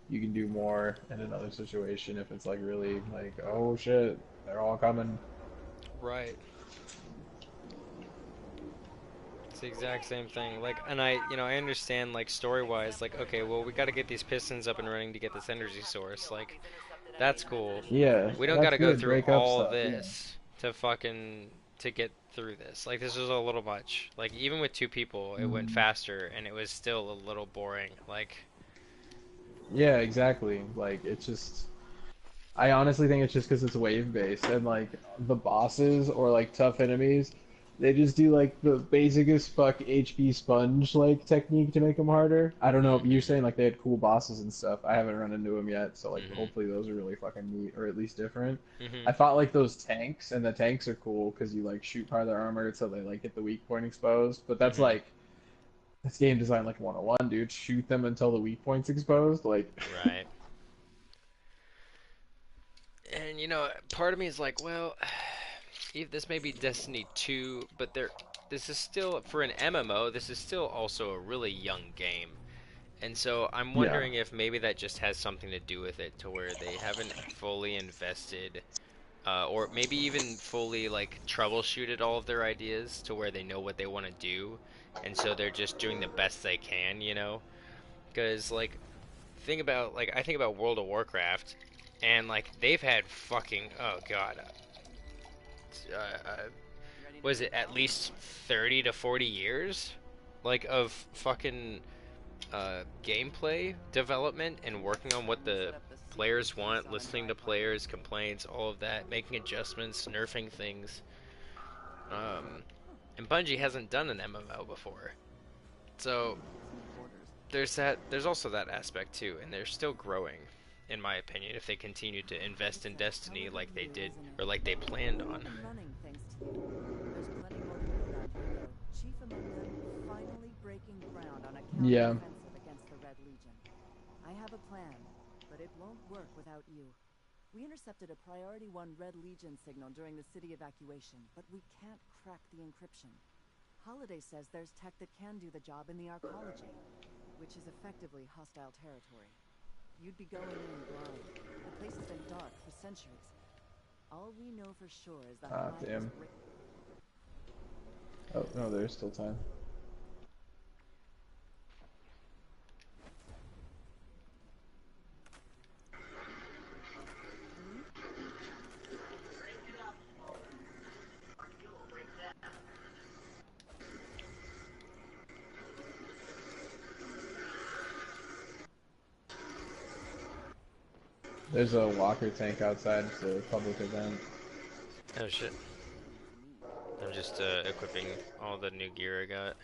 you can do more in another situation if it's, like, really, like, oh, shit, they're all coming. Right. It's the exact same thing. Like, and I understand, like, story-wise, like, okay, well, we got to get these pistons up and running to get this energy source. Like, that's cool. Yeah, we don't got to go through all this to get through this. Like, this was a little much. Like, even with 2 people, it went faster, and it was still a little boring. Like, yeah, exactly. Like, it's just, I honestly think it's just because it's wave-based, and, like, the bosses or, like, tough enemies, they just do, like, the basic as fuck HP sponge, like, technique to make them harder. I don't know, you're saying, like, they had cool bosses and stuff. I haven't run into them yet, so, like, hopefully those are really fucking neat, or at least different. I fought, like, those tanks, and the tanks are cool, because you, like, shoot part of their armor so they, like, get the weak point exposed, but that's, like, that's game design, like, 101, dude. Shoot them until the weak point's exposed, like... Right. And, part of me is like, well, this may be Destiny 2, but this is still, for an MMO, this is still also a really young game. And so I'm wondering if maybe that just has something to do with it, to where they haven't fully invested, or maybe even fully, like, troubleshooted all of their ideas to where they know what they want to do, and so they're just doing the best they can, Because, like, I think about World of Warcraft, and, like, they've had fucking, oh god, was it at least 30 to 40 years, like, of fucking gameplay development and working on what the players want, listening to players' complaints, all of that, making adjustments, nerfing things. And Bungie hasn't done an MMO before, so there's also that aspect too, and they're still growing, in my opinion, if they continue to invest in Destiny like they did, or like they planned on. Yeah. Against the Red Legion. I have a plan, but it won't work without you. We intercepted a Priority 1 Red Legion signal during the city evacuation, but we can't crack the encryption. Holiday says there's tech that can do the job in the arcology, which is effectively hostile territory. You'd be going in blind. The place has been dark for centuries. All we know for sure is that damn. Oh, no, there's still time. There's a walker tank outside the public event. Oh shit. I'm just equipping all the new gear I got.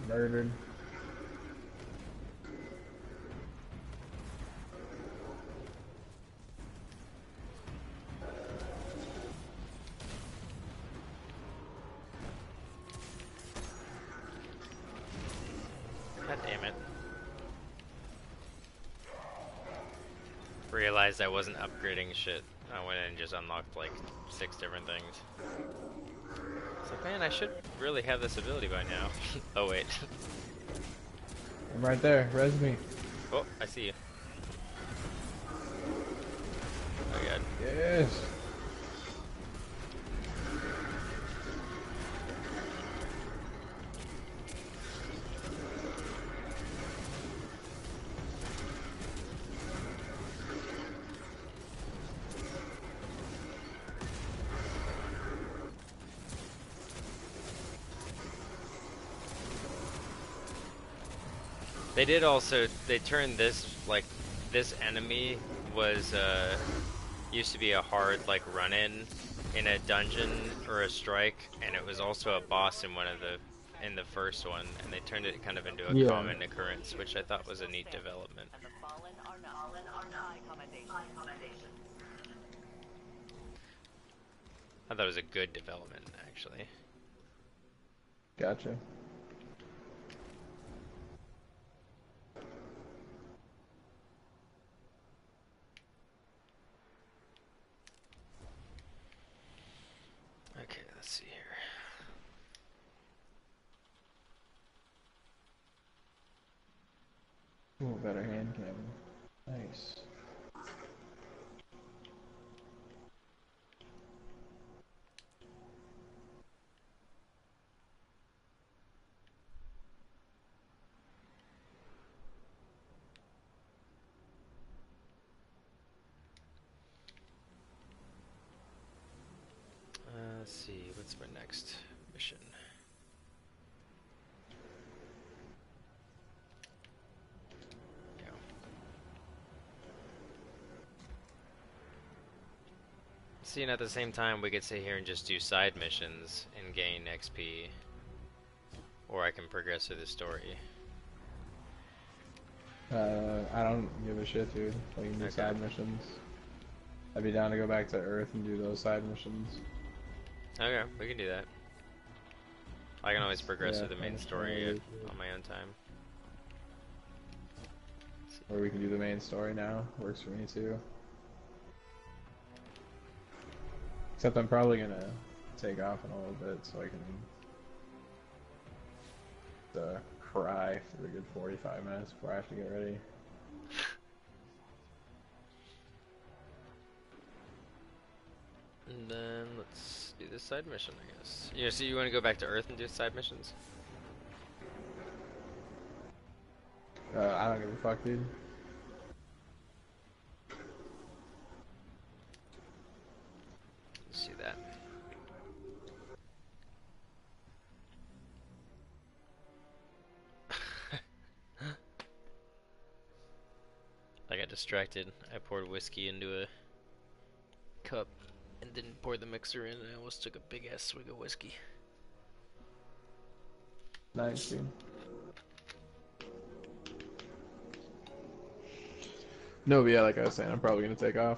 murdered. God damn it. Realized I wasn't upgrading shit. I went in and just unlocked like 6 different things. It's like, man, I should really have this ability by now. Oh wait. I'm right there. Res me. Oh, I see you. Oh god. Yes. They did also, they turned this, like, this enemy was, used to be a hard, like, run-in in a dungeon or a strike, and it was also a boss in in the first one, and they turned it kind of into a common occurrence, which I thought was a neat development. I thought it was a good development, actually. Gotcha. Okay, let's see here. Ooh, better hand cannon. Nice. Let's see, what's my next mission? Yeah. See, and at the same time, we could sit here and just do side missions and gain XP. Or I can progress through the story. I don't give a shit, dude. We can do side missions. I'd be down to go back to Earth and do those side missions. Okay, we can do that. I can always progress through the main story on my own time. Or we can do the main story now. Works for me too. Except I'm probably gonna take off in a little bit so I can cry for a good 45 minutes before I have to get ready. And then let's do this side mission, I guess. Yeah, so you want to go back to Earth and do side missions? I don't give a fuck, dude. Let's see that. I got distracted. I poured whiskey into a cup and didn't pour the mixer in, and I almost took a big ass swig of whiskey. Nice, dude. No, but yeah, like I was saying, I'm probably gonna take off.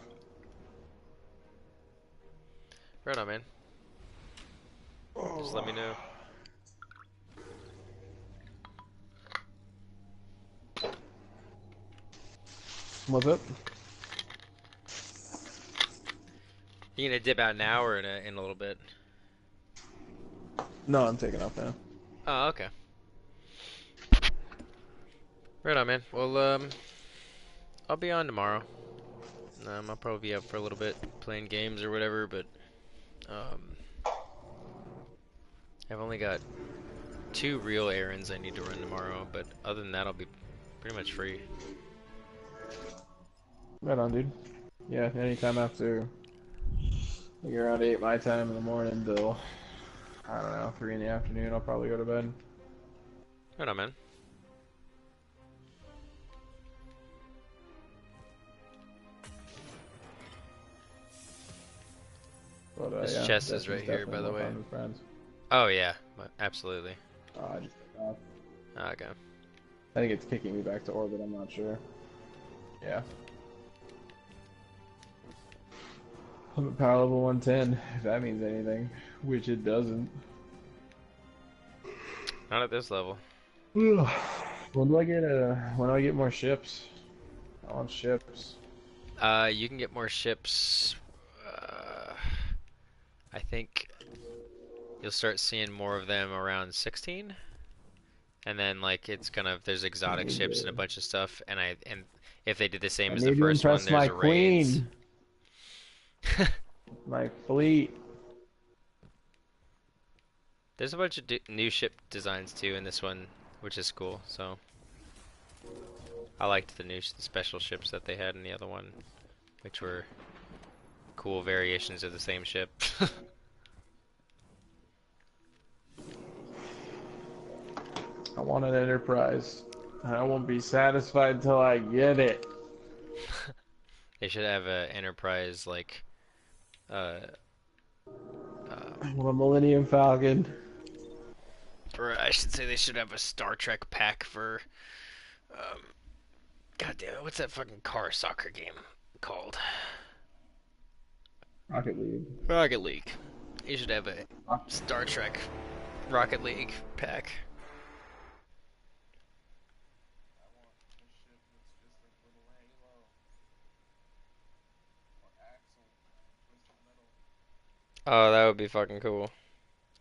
Right on, man. Just let me know. What's up? You gonna dip out now or in a little bit? No, I'm taking off now. Oh, okay. Right on, man. Well, I'll be on tomorrow. I'll probably be up for a little bit playing games or whatever, but I've only got 2 real errands I need to run tomorrow, but other than that, I'll be pretty much free. Right on, dude. Yeah, anytime after like around 8 my time in the morning till, I don't know, 3 in the afternoon, I'll probably go to bed. Right on, man. But, This yeah, chest is right here, by the way. Oh yeah, absolutely. I just took off. Okay. I think it's kicking me back to orbit, I'm not sure. Yeah. I'm at power level 110, if that means anything, which it doesn't. Not at this level. When do I get more ships? I want ships. You can get more ships. I think you'll start seeing more of them around 16. And then like there's exotic ships and a bunch of stuff, and if they did the same I as the need to first one, impress my there's raids. queen. My fleet. There's a bunch of new ship designs too in this one, which is cool. So I liked the special ships that they had in the other one, which were cool variations of the same ship. I want an Enterprise. I won't be satisfied until I get it. They should have an Enterprise like I want a Millennium Falcon. or I should say they should have a Star Trek pack for God damn it, what's that fucking car soccer game called? Rocket League. Rocket League. You should have a Star Trek Rocket League pack. Oh, that would be fucking cool.